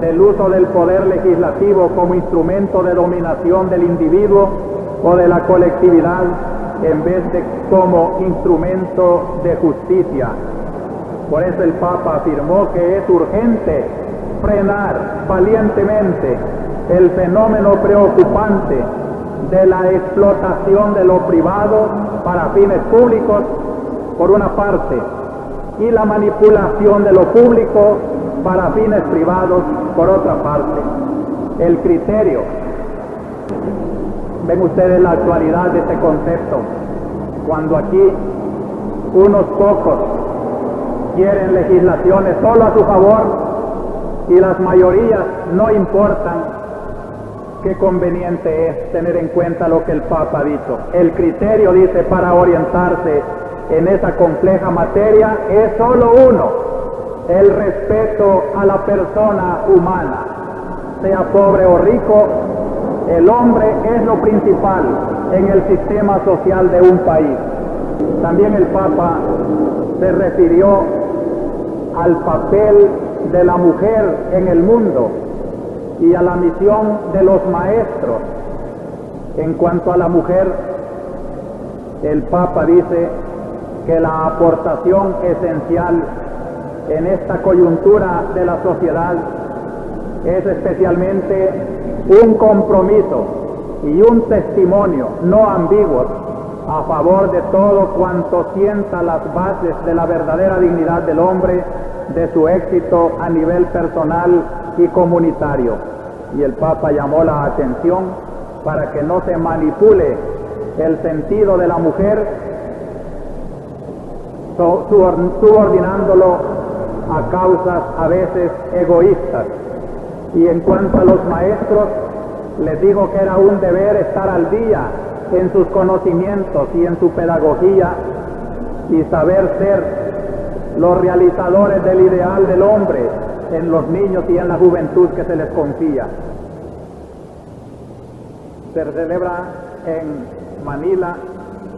B: del uso del poder legislativo como instrumento de dominación del individuo o de la colectividad, en vez de como instrumento de justicia. Por eso el Papa afirmó que es urgente frenar valientemente el fenómeno preocupante de la explotación de lo privado para fines públicos, por una parte, y la manipulación de lo público para fines privados, por otra parte. El criterio. Ven ustedes la actualidad de este concepto. Cuando aquí unos pocos quieren legislaciones solo a su favor y las mayorías no importan, qué conveniente es tener en cuenta lo que el Papa ha dicho. El criterio, dice, para orientarse en esa compleja materia es solo uno: el respeto a la persona humana. Sea pobre o rico, el hombre es lo principal en el sistema social de un país. También el Papa se refirió al papel de la mujer en el mundo y a la misión de los maestros. En cuanto a la mujer, el Papa dice que la aportación esencial en esta coyuntura de la sociedad es especialmente un compromiso y un testimonio no ambiguos a favor de todo cuanto sienta las bases de la verdadera dignidad del hombre, de su éxito a nivel personal y comunitario. Y el Papa llamó la atención para que no se manipule el sentido de la mujer, subordinándolo a causas a veces egoístas. Y en cuanto a los maestros, les dijo que era un deber estar al día en sus conocimientos y en su pedagogía y saber ser los realizadores del ideal del hombre en los niños y en la juventud que se les confía. Se celebra en Manila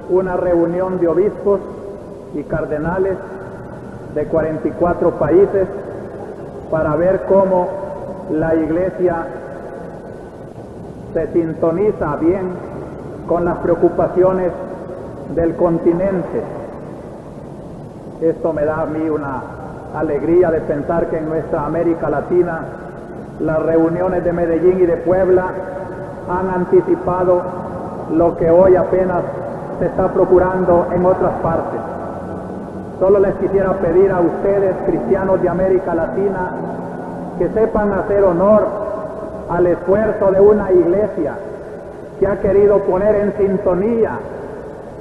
B: una reunión de obispos y cardenales de 44 países para ver cómo la Iglesia se sintoniza bien con las preocupaciones del continente. Esto me da a mí una alegría de pensar que en nuestra América Latina las reuniones de Medellín y de Puebla han anticipado lo que hoy apenas se está procurando en otras partes. Solo les quisiera pedir a ustedes, cristianos de América Latina, que sepan hacer honor al esfuerzo de una iglesia que ha querido poner en sintonía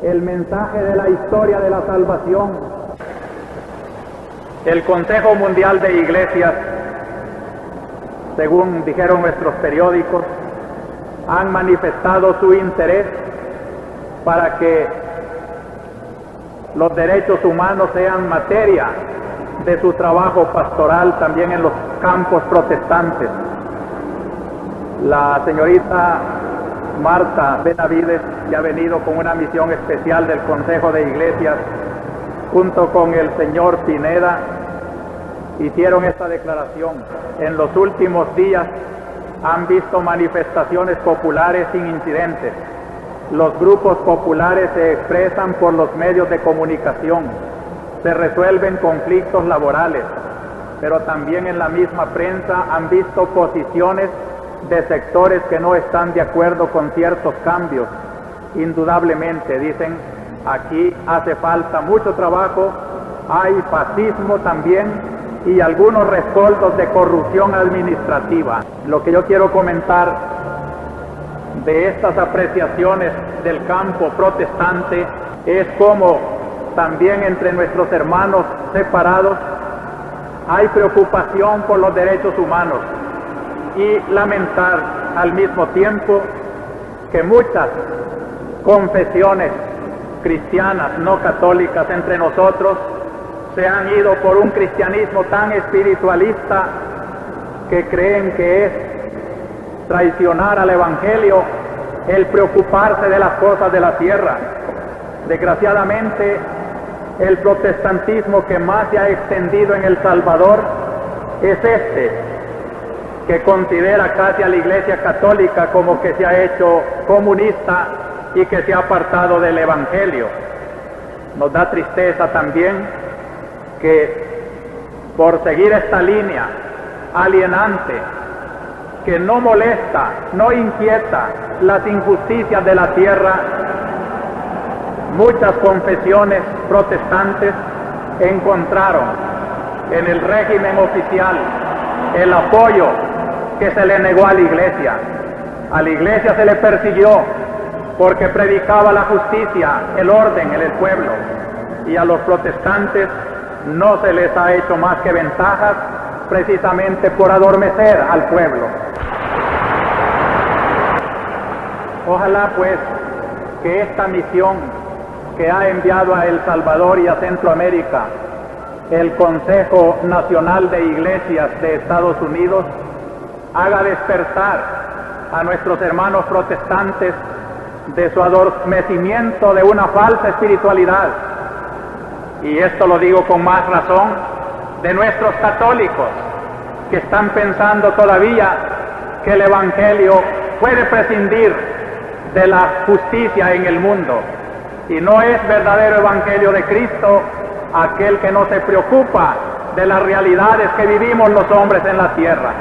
B: el mensaje de la historia de la salvación. El Consejo Mundial de Iglesias, según dijeron nuestros periódicos, han manifestado su interés para que los derechos humanos sean materia de su trabajo pastoral también en los campos protestantes. La señorita Marta Benavides, que ha venido con una misión especial del Consejo de Iglesias, junto con el señor Pineda, hicieron esta declaración. En los últimos días han visto manifestaciones populares sin incidentes. Los grupos populares se expresan por los medios de comunicación, se resuelven conflictos laborales, pero también en la misma prensa han visto posiciones de sectores que no están de acuerdo con ciertos cambios. Indudablemente, dicen, aquí hace falta mucho trabajo, hay fascismo también y algunos rescoldos de corrupción administrativa. Lo que yo quiero comentar de estas apreciaciones del campo protestante es cómo también entre nuestros hermanos separados hay preocupación por los derechos humanos y lamentar al mismo tiempo que muchas confesiones cristianas no católicas entre nosotros se han ido por un cristianismo tan espiritualista que creen que es traicionar al Evangelio el preocuparse de las cosas de la tierra. Desgraciadamente, el protestantismo que más se ha extendido en El Salvador es este, que considera casi a la Iglesia Católica como que se ha hecho comunista y que se ha apartado del Evangelio. Nos da tristeza también que por seguir esta línea alienante, que no molesta, no inquieta las injusticias de la tierra, muchas confesiones protestantes encontraron en el régimen oficial el apoyo que se le negó a la Iglesia. A la Iglesia se le persiguió porque predicaba la justicia, el orden en el pueblo, y a los protestantes no se les ha hecho más que ventajas precisamente por adormecer al pueblo. Ojalá pues que esta misión que ha enviado a El Salvador y a Centroamérica el Consejo Nacional de Iglesias de Estados Unidos haga despertar a nuestros hermanos protestantes de su adormecimiento de una falsa espiritualidad. Y esto lo digo con más razón de nuestros católicos que están pensando todavía que el Evangelio puede prescindir de la justicia en el mundo. Y no es verdadero evangelio de Cristo aquel que no se preocupa de las realidades que vivimos los hombres en la tierra.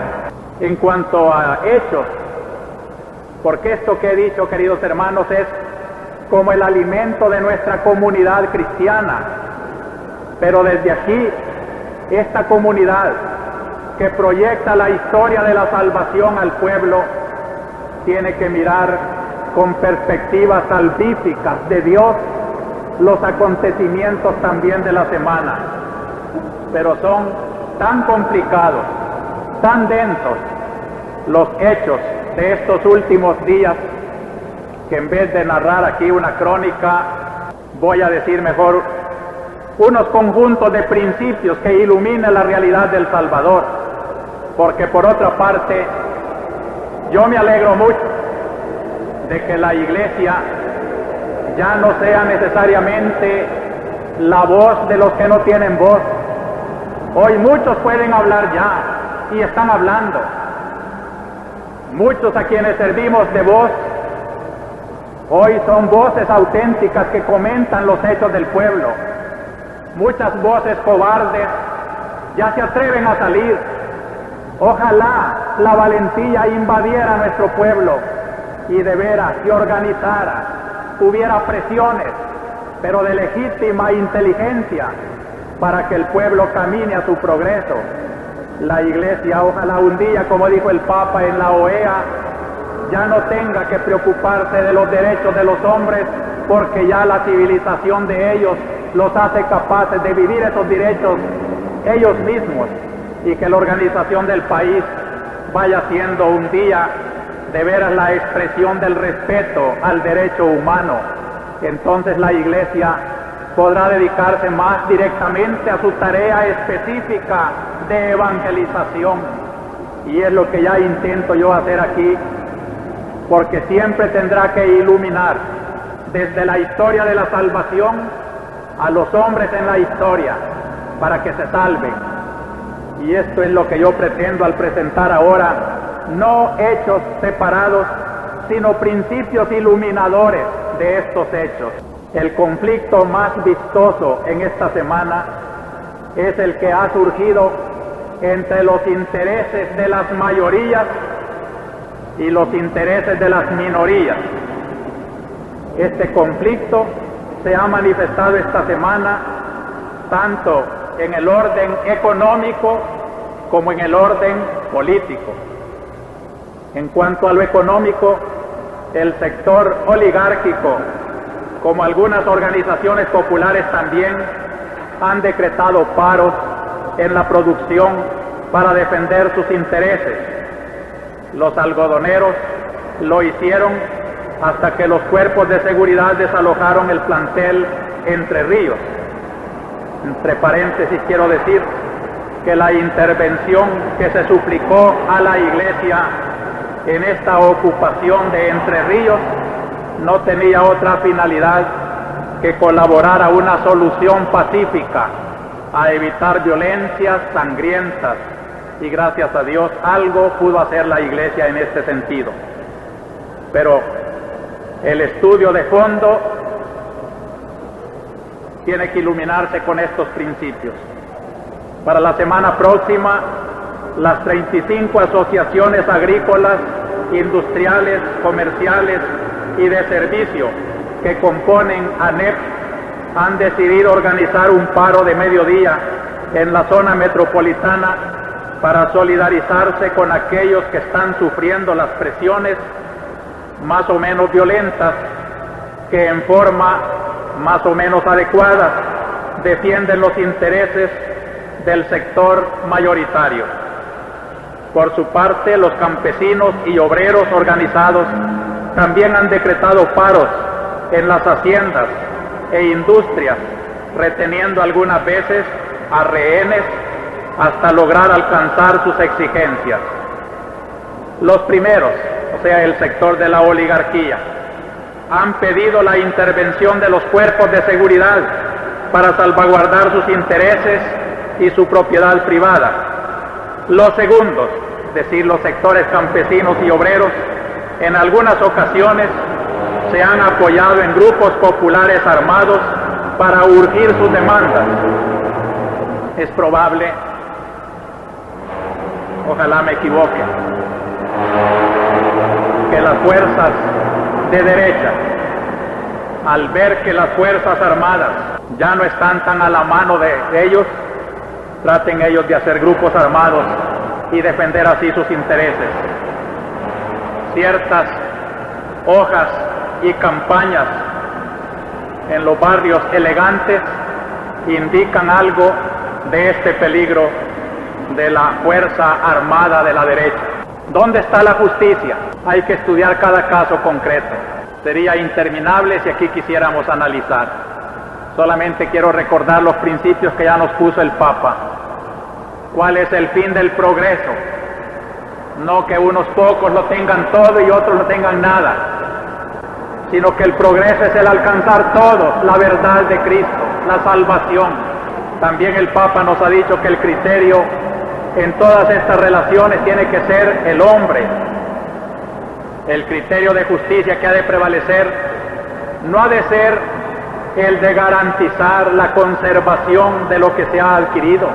B: En cuanto a hechos, porque esto que he dicho, queridos hermanos, es como el alimento de nuestra comunidad cristiana. Pero desde aquí, esta comunidad que proyecta la historia de la salvación al pueblo, tiene que mirar con perspectivas salvíficas de Dios los acontecimientos también de la semana. Pero son tan complicados, tan densos los hechos de estos últimos días, que en vez de narrar aquí una crónica, voy a decir mejor unos conjuntos de principios que iluminen la realidad del Salvador. Porque por otra parte, yo me alegro mucho de que la Iglesia ya no sea necesariamente la voz de los que no tienen voz. Hoy muchos pueden hablar ya y están hablando. Muchos a quienes servimos de voz hoy son voces auténticas que comentan los hechos del pueblo. Muchas voces cobardes ya se atreven a salir. Ojalá la valentía invadiera nuestro pueblo y de veras se organizara, hubiera presiones, pero de legítima inteligencia, para que el pueblo camine a su progreso. La Iglesia, ojalá un día, como dijo el Papa en la OEA, ya no tenga que preocuparse de los derechos de los hombres, porque ya la civilización de ellos los hace capaces de vivir esos derechos ellos mismos, y que la organización del país vaya siendo un día de veras la expresión del respeto al derecho humano. Entonces la Iglesia podrá dedicarse más directamente a su tarea específica de evangelización, y es lo que ya intento yo hacer aquí, porque siempre tendrá que iluminar desde la historia de la salvación a los hombres en la historia para que se salven. Y esto es lo que yo pretendo al presentar ahora, no hechos separados, sino principios iluminadores de estos hechos. El conflicto más vistoso en esta semana es el que ha surgido entre los intereses de las mayorías y los intereses de las minorías. Este conflicto se ha manifestado esta semana tanto en el orden económico como en el orden político. En cuanto a lo económico, el sector oligárquico, como algunas organizaciones populares también, han decretado paros en la producción para defender sus intereses. Los algodoneros lo hicieron hasta que los cuerpos de seguridad desalojaron el plantel Entre Ríos. Entre paréntesis quiero decir que la intervención que se suplicó a la Iglesia en esta ocupación de Entre Ríos no tenía otra finalidad que colaborar a una solución pacífica, a evitar violencias sangrientas, y gracias a Dios algo pudo hacer la Iglesia en este sentido. Pero el estudio de fondo tiene que iluminarse con estos principios. Para la semana próxima, las 35 asociaciones agrícolas, industriales, comerciales y de servicio que componen ANEP han decidido organizar un paro de mediodía en la zona metropolitana para solidarizarse con aquellos que están sufriendo las presiones más o menos violentas que en forma más o menos adecuada defienden los intereses del sector mayoritario. Por su parte, los campesinos y obreros organizados también han decretado paros en las haciendas e industrias, reteniendo algunas veces a rehenes hasta lograr alcanzar sus exigencias. Los primeros, o sea, el sector de la oligarquía, han pedido la intervención de los cuerpos de seguridad para salvaguardar sus intereses y su propiedad privada. Los segundos, es decir, los sectores campesinos y obreros, en algunas ocasiones se han apoyado en grupos populares armados para urgir sus demandas. Es probable, ojalá me equivoque, que las fuerzas de derecha, al ver que las fuerzas armadas ya no están tan a la mano de ellos, traten ellos de hacer grupos armados y defender así sus intereses. Ciertas hojas y campañas en los barrios elegantes indican algo de este peligro de la fuerza armada de la derecha. ¿Dónde está la justicia? Hay que estudiar cada caso concreto. Sería interminable si aquí quisiéramos analizar. Solamente quiero recordar los principios que ya nos puso el Papa. ¿Cuál es el fin del progreso? No que unos pocos lo tengan todo y otros no tengan nada, sino que el progreso es el alcanzar todos la verdad de Cristo, la salvación. También el Papa nos ha dicho que el criterio en todas estas relaciones tiene que ser el hombre. El criterio de justicia que ha de prevalecer no ha de ser el de garantizar la conservación de lo que se ha adquirido,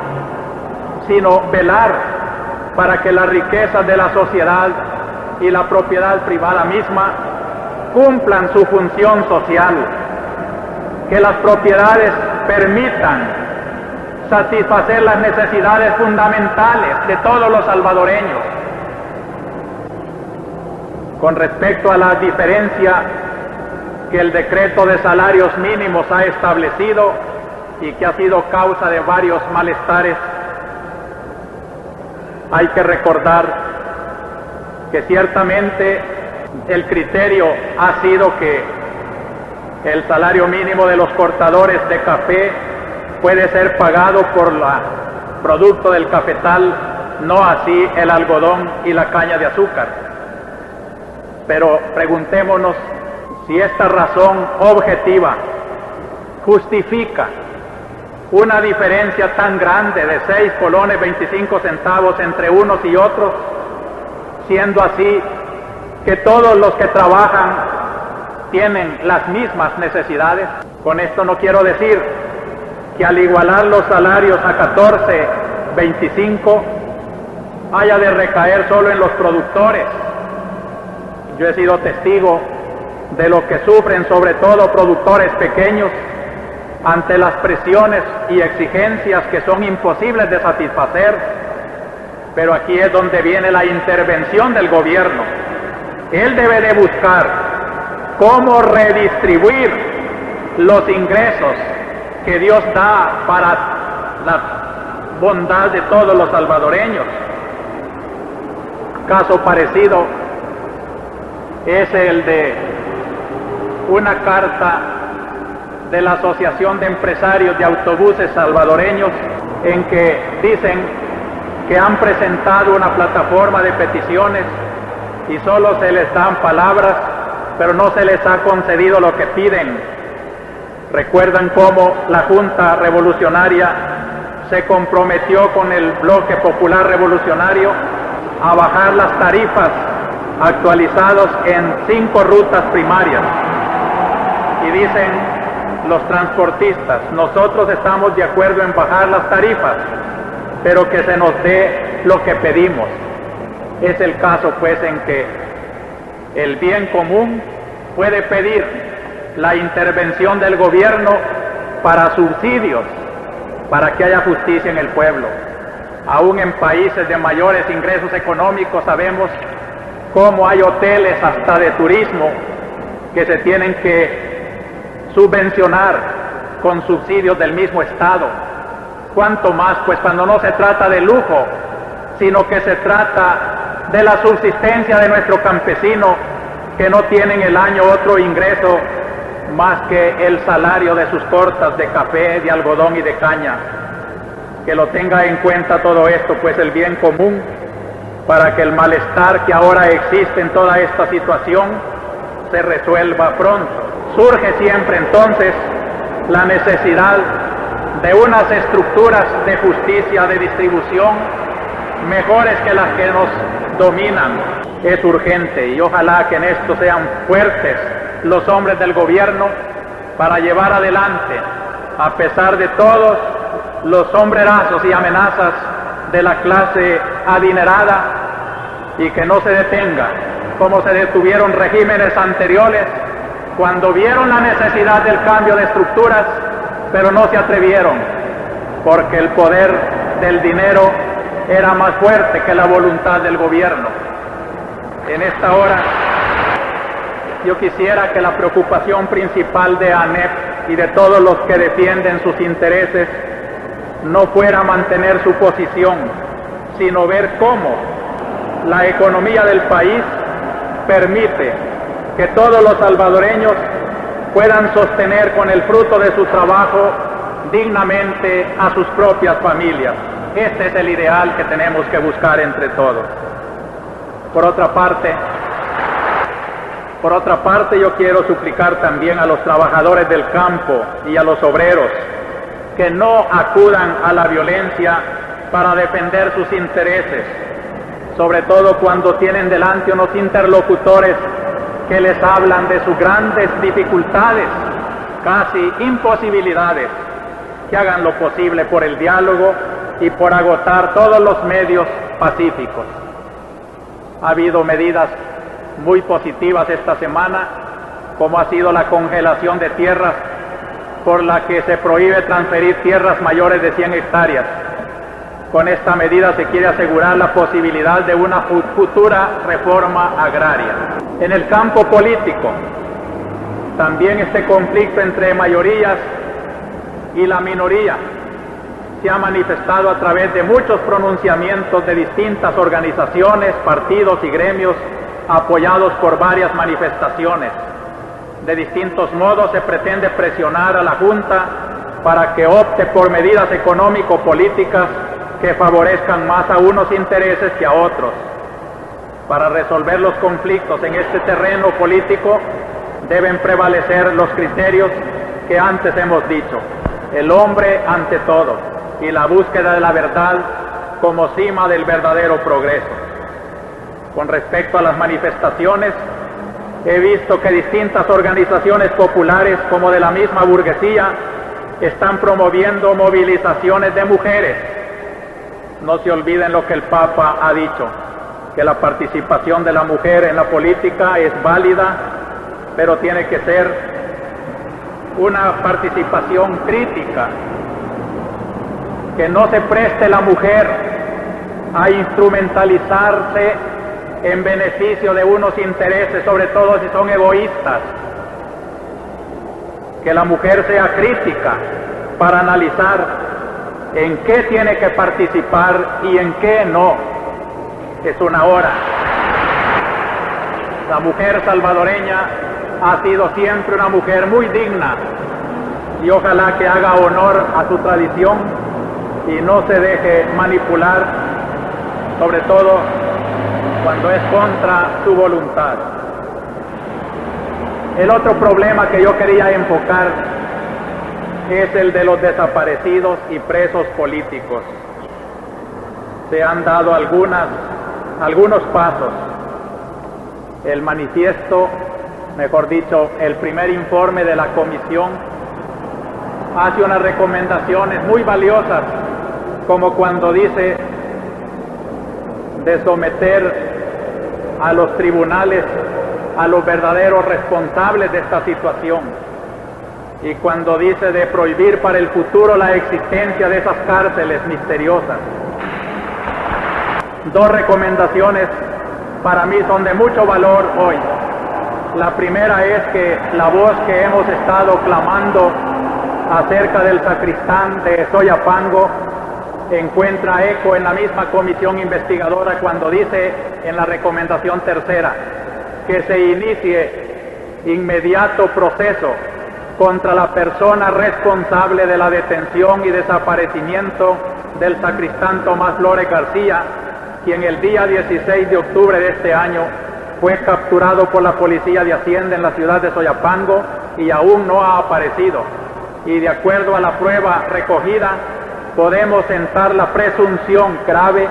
B: sino velar para que las riquezas de la sociedad y la propiedad privada misma cumplan su función social, que las propiedades permitan satisfacer las necesidades fundamentales de todos los salvadoreños. Con respecto a la diferencia que el decreto de salarios mínimos ha establecido y que ha sido causa de varios malestares, hay que recordar que ciertamente el criterio ha sido que el salario mínimo de los cortadores de café puede ser pagado por el producto del cafetal, no así el algodón y la caña de azúcar. Pero preguntémonos si esta razón objetiva justifica una diferencia tan grande de 6 colones 25 centavos entre unos y otros, siendo así que todos los que trabajan tienen las mismas necesidades. Con esto no quiero decir que al igualar los salarios a 14.25 haya de recaer solo en los productores. Yo he sido testigo de lo que sufren sobre todo productores pequeños ante las presiones y exigencias que son imposibles de satisfacer, pero aquí es donde viene la intervención del gobierno. Él debe de buscar cómo redistribuir los ingresos que Dios da para la bondad de todos los salvadoreños. Caso parecido es el de una carta de la Asociación de Empresarios de Autobuses Salvadoreños, en que dicen que han presentado una plataforma de peticiones y solo se les dan palabras, pero no se les ha concedido lo que piden. Recuerdan cómo la Junta Revolucionaria se comprometió con el Bloque Popular Revolucionario a bajar las tarifas actualizados en 5 rutas primarias. Y dicen los transportistas, nosotros estamos de acuerdo en bajar las tarifas, pero que se nos dé lo que pedimos. Es el caso pues en que el bien común puede pedir la intervención del gobierno para subsidios, para que haya justicia en el pueblo. Aún en países de mayores ingresos económicos sabemos cómo hay hoteles hasta de turismo que se tienen que subvencionar con subsidios del mismo Estado. Cuanto más pues cuando no se trata de lujo, sino que se trata de la subsistencia de nuestro campesino, que no tienen el año otro ingreso más que el salario de sus tortas de café, de algodón y de caña. Que lo tenga en cuenta todo esto, pues el bien común, para que el malestar que ahora existe en toda esta situación se resuelva pronto. Surge siempre entonces la necesidad de unas estructuras de justicia, de distribución, mejores que las que nos dominan. Es urgente y ojalá que en esto sean fuertes los hombres del gobierno para llevar adelante, a pesar de todos los sombrerazos y amenazas de la clase adinerada, y que no se detenga, como se detuvieron regímenes anteriores cuando vieron la necesidad del cambio de estructuras, pero no se atrevieron, porque el poder del dinero era más fuerte que la voluntad del gobierno. En esta hora, yo quisiera que la preocupación principal de ANEP y de todos los que defienden sus intereses no fuera mantener su posición, sino ver cómo la economía del país permite que todos los salvadoreños puedan sostener con el fruto de su trabajo dignamente a sus propias familias. Este es el ideal que tenemos que buscar entre todos. Por otra parte, yo quiero suplicar también a los trabajadores del campo y a los obreros que no acudan a la violencia para defender sus intereses, sobre todo cuando tienen delante unos interlocutores que les hablan de sus grandes dificultades, casi imposibilidades, que hagan lo posible por el diálogo y por agotar todos los medios pacíficos. Ha habido medidas muy positivas esta semana, como ha sido la congelación de tierras, por la que se prohíbe transferir tierras mayores de 100 hectáreas. Con esta medida se quiere asegurar la posibilidad de una futura reforma agraria. En el campo político, también este conflicto entre mayorías y la minoría se ha manifestado a través de muchos pronunciamientos de distintas organizaciones, partidos y gremios, apoyados por varias manifestaciones. De distintos modos se pretende presionar a la Junta para que opte por medidas económico-políticas que favorezcan más a unos intereses que a otros. Para resolver los conflictos en este terreno político deben prevalecer los criterios que antes hemos dicho: el hombre ante todo y la búsqueda de la verdad como cima del verdadero progreso. Con respecto a las manifestaciones, he visto que distintas organizaciones populares, como de la misma burguesía, están promoviendo movilizaciones de mujeres. No se olviden lo que el Papa ha dicho, que la participación de la mujer en la política es válida, pero tiene que ser una participación crítica, que no se preste la mujer a instrumentalizarse en beneficio de unos intereses, sobre todo si son egoístas. Que la mujer sea crítica para analizar en qué tiene que participar y en qué no. Es una hora. La mujer salvadoreña ha sido siempre una mujer muy digna, y ojalá que haga honor a su tradición y no se deje manipular, sobre todo cuando es contra su voluntad. El otro problema que yo quería enfocar es el de los desaparecidos y presos políticos. Se han dado algunos pasos. El manifiesto, mejor dicho, el primer informe de la comisión hace unas recomendaciones muy valiosas, como cuando dice de someter a los tribunales a los verdaderos responsables de esta situación, y cuando dice de prohibir para el futuro la existencia de esas cárceles misteriosas. Dos recomendaciones para mí son de mucho valor hoy. La primera es que la voz que hemos estado clamando acerca del sacristán de Soyapango encuentra eco en la misma comisión investigadora cuando dice en la recomendación tercera que se inicie inmediato proceso contra la persona responsable de la detención y desaparecimiento del sacristán Tomás Flores García, quien el día 16 de octubre de este año fue capturado por la Policía de Hacienda en la ciudad de Soyapango y aún no ha aparecido. Y de acuerdo a la prueba recogida, podemos sentar la presunción grave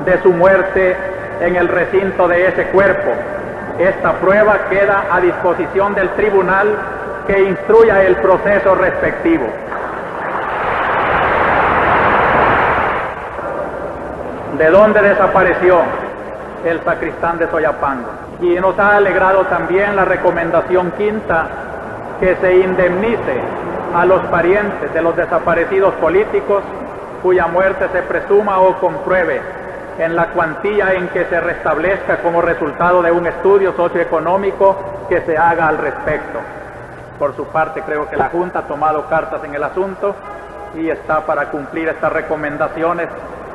B: de su muerte en el recinto de ese cuerpo. esta prueba queda a disposición del tribunal que instruya el proceso respectivo. ¿De dónde desapareció el sacristán de Soyapango? Y nos ha alegrado también la recomendación quinta, que se indemnice a los parientes de los desaparecidos políticos cuya muerte se presuma o compruebe en la cuantía en que se restablezca como resultado de un estudio socioeconómico que se haga al respecto. Por su parte, creo que la Junta ha tomado cartas en el asunto y está para cumplir estas recomendaciones,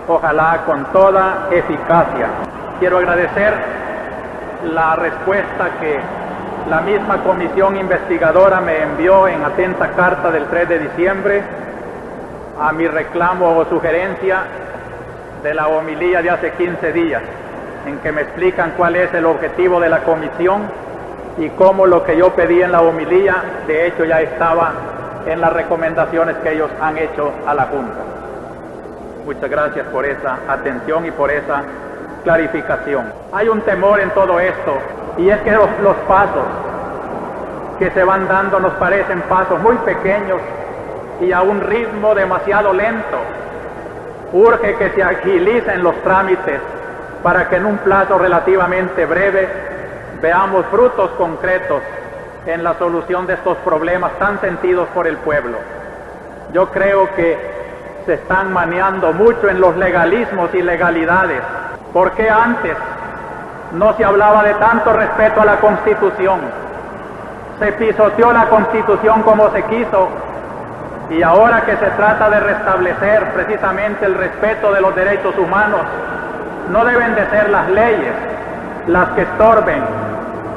B: ojalá con toda eficacia. Quiero agradecer la respuesta que la misma comisión investigadora me envió en atenta carta del 3 de diciembre a mi reclamo o sugerencia de la homilía de hace 15 días, en que me explican cuál es el objetivo de la comisión y cómo lo que yo pedí en la homilía, de hecho, ya estaba en las recomendaciones que ellos han hecho a la Junta. Muchas gracias por esa atención y por esa clarificación. Hay un temor en todo esto, y es que los pasos que se van dando nos parecen pasos muy pequeños y a un ritmo demasiado lento. Urge que se agilicen los trámites para que en un plazo relativamente breve veamos frutos concretos en la solución de estos problemas tan sentidos por el pueblo. Yo creo que se están maniando mucho en los legalismos y legalidades. ¿Por qué antes no se hablaba de tanto respeto a la Constitución? Se pisoteó la Constitución como se quiso, y ahora que se trata de restablecer precisamente el respeto de los derechos humanos, no deben de ser las leyes las que estorben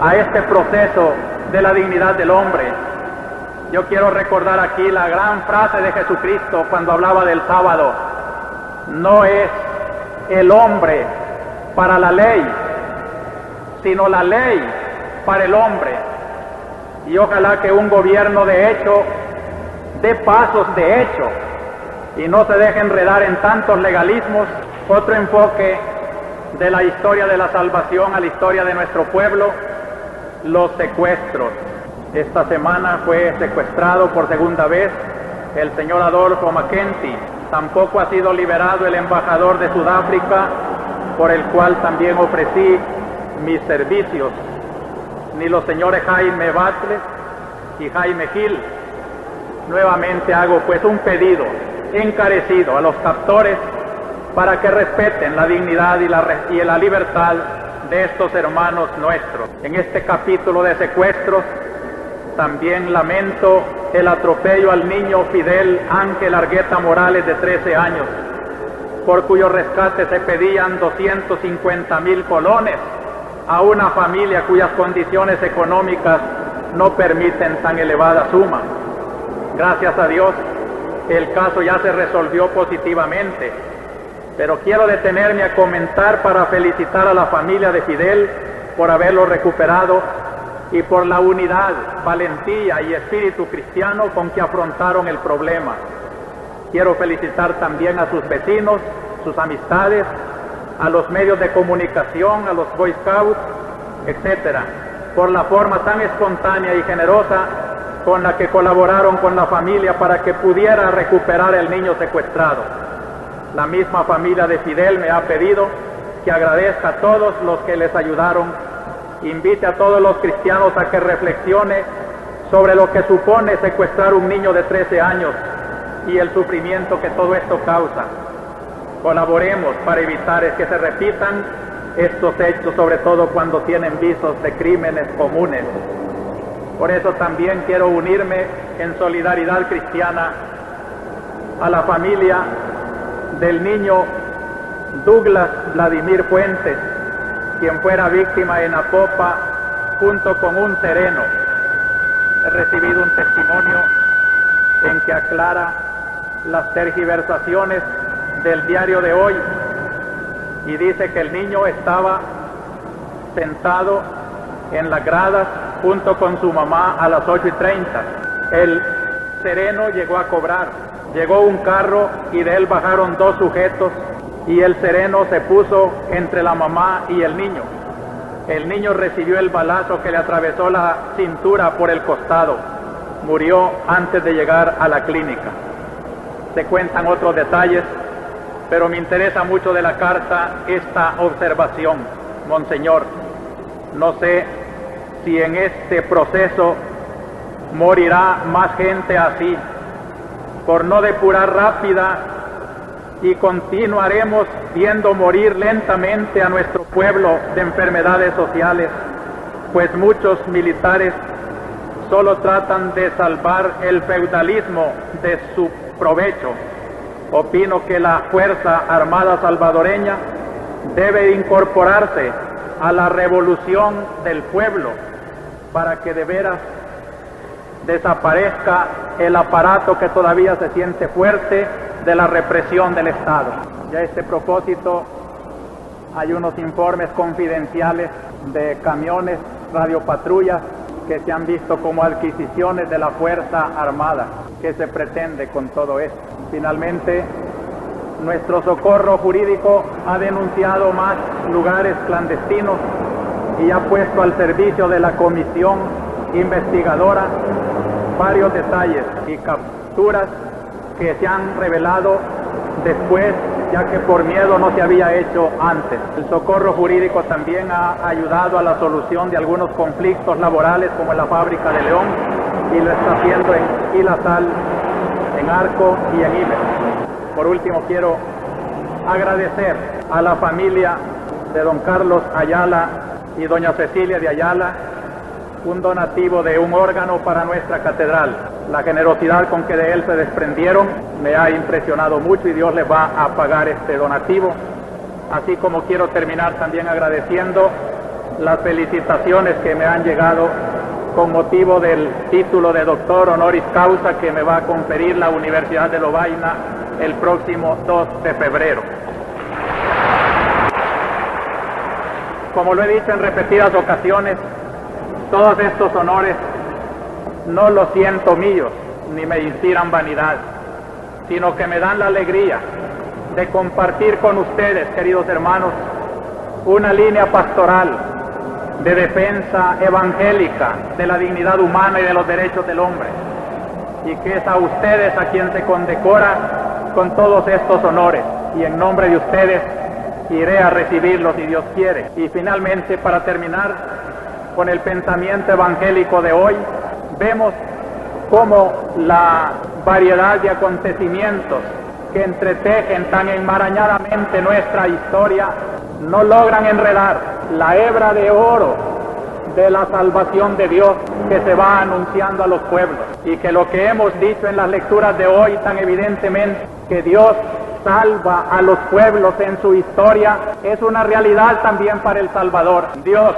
B: a este proceso de la dignidad del hombre. Yo quiero recordar aquí la gran frase de Jesucristo cuando hablaba del sábado: no es el hombre para la ley, sino la ley para el hombre. Y ojalá que un gobierno de hecho dé pasos de hecho y no se deje enredar en tantos legalismos. Otro enfoque de la historia de la salvación a la historia de nuestro pueblo: los secuestros. Esta semana fue secuestrado por segunda vez el señor Adolfo Mackenzie. Tampoco ha sido liberado el embajador de Sudáfrica, por el cual también ofrecí mis servicios, ni los señores Jaime Batle y Jaime Gil. Nuevamente hago pues un pedido encarecido a los captores para que respeten la dignidad y la libertad de estos hermanos nuestros. En este capítulo de secuestros también lamento el atropello al niño Fidel Ángel Argueta Morales, de 13 años, por cuyo rescate se pedían 250,000 colones a una familia cuyas condiciones económicas no permiten tan elevada suma. Gracias a Dios, el caso ya se resolvió positivamente, pero quiero detenerme a comentar para felicitar a la familia de Fidel por haberlo recuperado y por la unidad, valentía y espíritu cristiano con que afrontaron el problema. Quiero felicitar también a sus vecinos, sus amistades, a los medios de comunicación, a los Boy Scouts, etcétera, por la forma tan espontánea y generosa con la que colaboraron con la familia para que pudiera recuperar el niño secuestrado. La misma familia de Fidel me ha pedido que agradezca a todos los que les ayudaron, invite a todos los cristianos a que reflexione sobre lo que supone secuestrar un niño de 13 años y el sufrimiento que todo esto causa. Colaboremos para evitar que se repitan estos hechos, sobre todo cuando tienen visos de crímenes comunes. Por eso también quiero unirme en solidaridad cristiana a la familia del niño Douglas Vladimir Fuentes, quien fuera víctima en Apopa junto con un sereno. He recibido un testimonio en que aclara las tergiversaciones del diario de hoy y dice que el niño estaba sentado en las gradas junto con su mamá a las 8:30. El sereno llegó a cobrar, llegó un carro y de él bajaron 2 sujetos y el sereno se puso entre la mamá y el niño. El niño recibió el balazo que le atravesó la cintura por el costado. Murió antes de llegar a la clínica. Se cuentan otros detalles, pero me interesa mucho de la carta esta observación. Monseñor, no sé si en este proceso morirá más gente así, por no depurar rápida, y continuaremos viendo morir lentamente a nuestro pueblo de enfermedades sociales, pues muchos militares solo tratan de salvar el feudalismo de su provecho. Opino que la Fuerza Armada Salvadoreña debe incorporarse a la revolución del pueblo para que de veras desaparezca el aparato que todavía se siente fuerte de la represión del Estado. Y a este propósito hay unos informes confidenciales de camiones radiopatrullas que se han visto como adquisiciones de la Fuerza Armada. ¿Qué se pretende con todo esto? Finalmente, nuestro socorro jurídico ha denunciado más lugares clandestinos y ha puesto al servicio de la comisión investigadora varios detalles y capturas que se han revelado después, ya que por miedo no se había hecho antes. El socorro jurídico también ha ayudado a la solución de algunos conflictos laborales, como en la fábrica de León, y lo está haciendo en Ilazal, en Arco y en Iber. Por último, quiero agradecer a la familia de don Carlos Ayala y doña Cecilia de Ayala un donativo de un órgano para nuestra catedral. La generosidad con que de él se desprendieron me ha impresionado mucho y Dios les va a pagar este donativo. Así como quiero terminar también agradeciendo las felicitaciones que me han llegado con motivo del título de doctor honoris causa que me va a conferir la Universidad de Lovaina el próximo 2 de febrero. Como lo he dicho en repetidas ocasiones, todos estos honores no los siento míos, ni me inspiran vanidad, sino que me dan la alegría de compartir con ustedes, queridos hermanos, una línea pastoral de defensa evangélica de la dignidad humana y de los derechos del hombre, y que es a ustedes a quien se condecora con todos estos honores, y en nombre de ustedes iré a recibirlos si Dios quiere. Y finalmente, para terminar con el pensamiento evangélico de hoy, vemos cómo la variedad de acontecimientos que entretejen tan enmarañadamente nuestra historia no logran enredar la hebra de oro de la salvación de Dios que se va anunciando a los pueblos, y que lo que hemos dicho en las lecturas de hoy tan evidentemente, que Dios salva a los pueblos en su historia, es una realidad también para El Salvador. Dios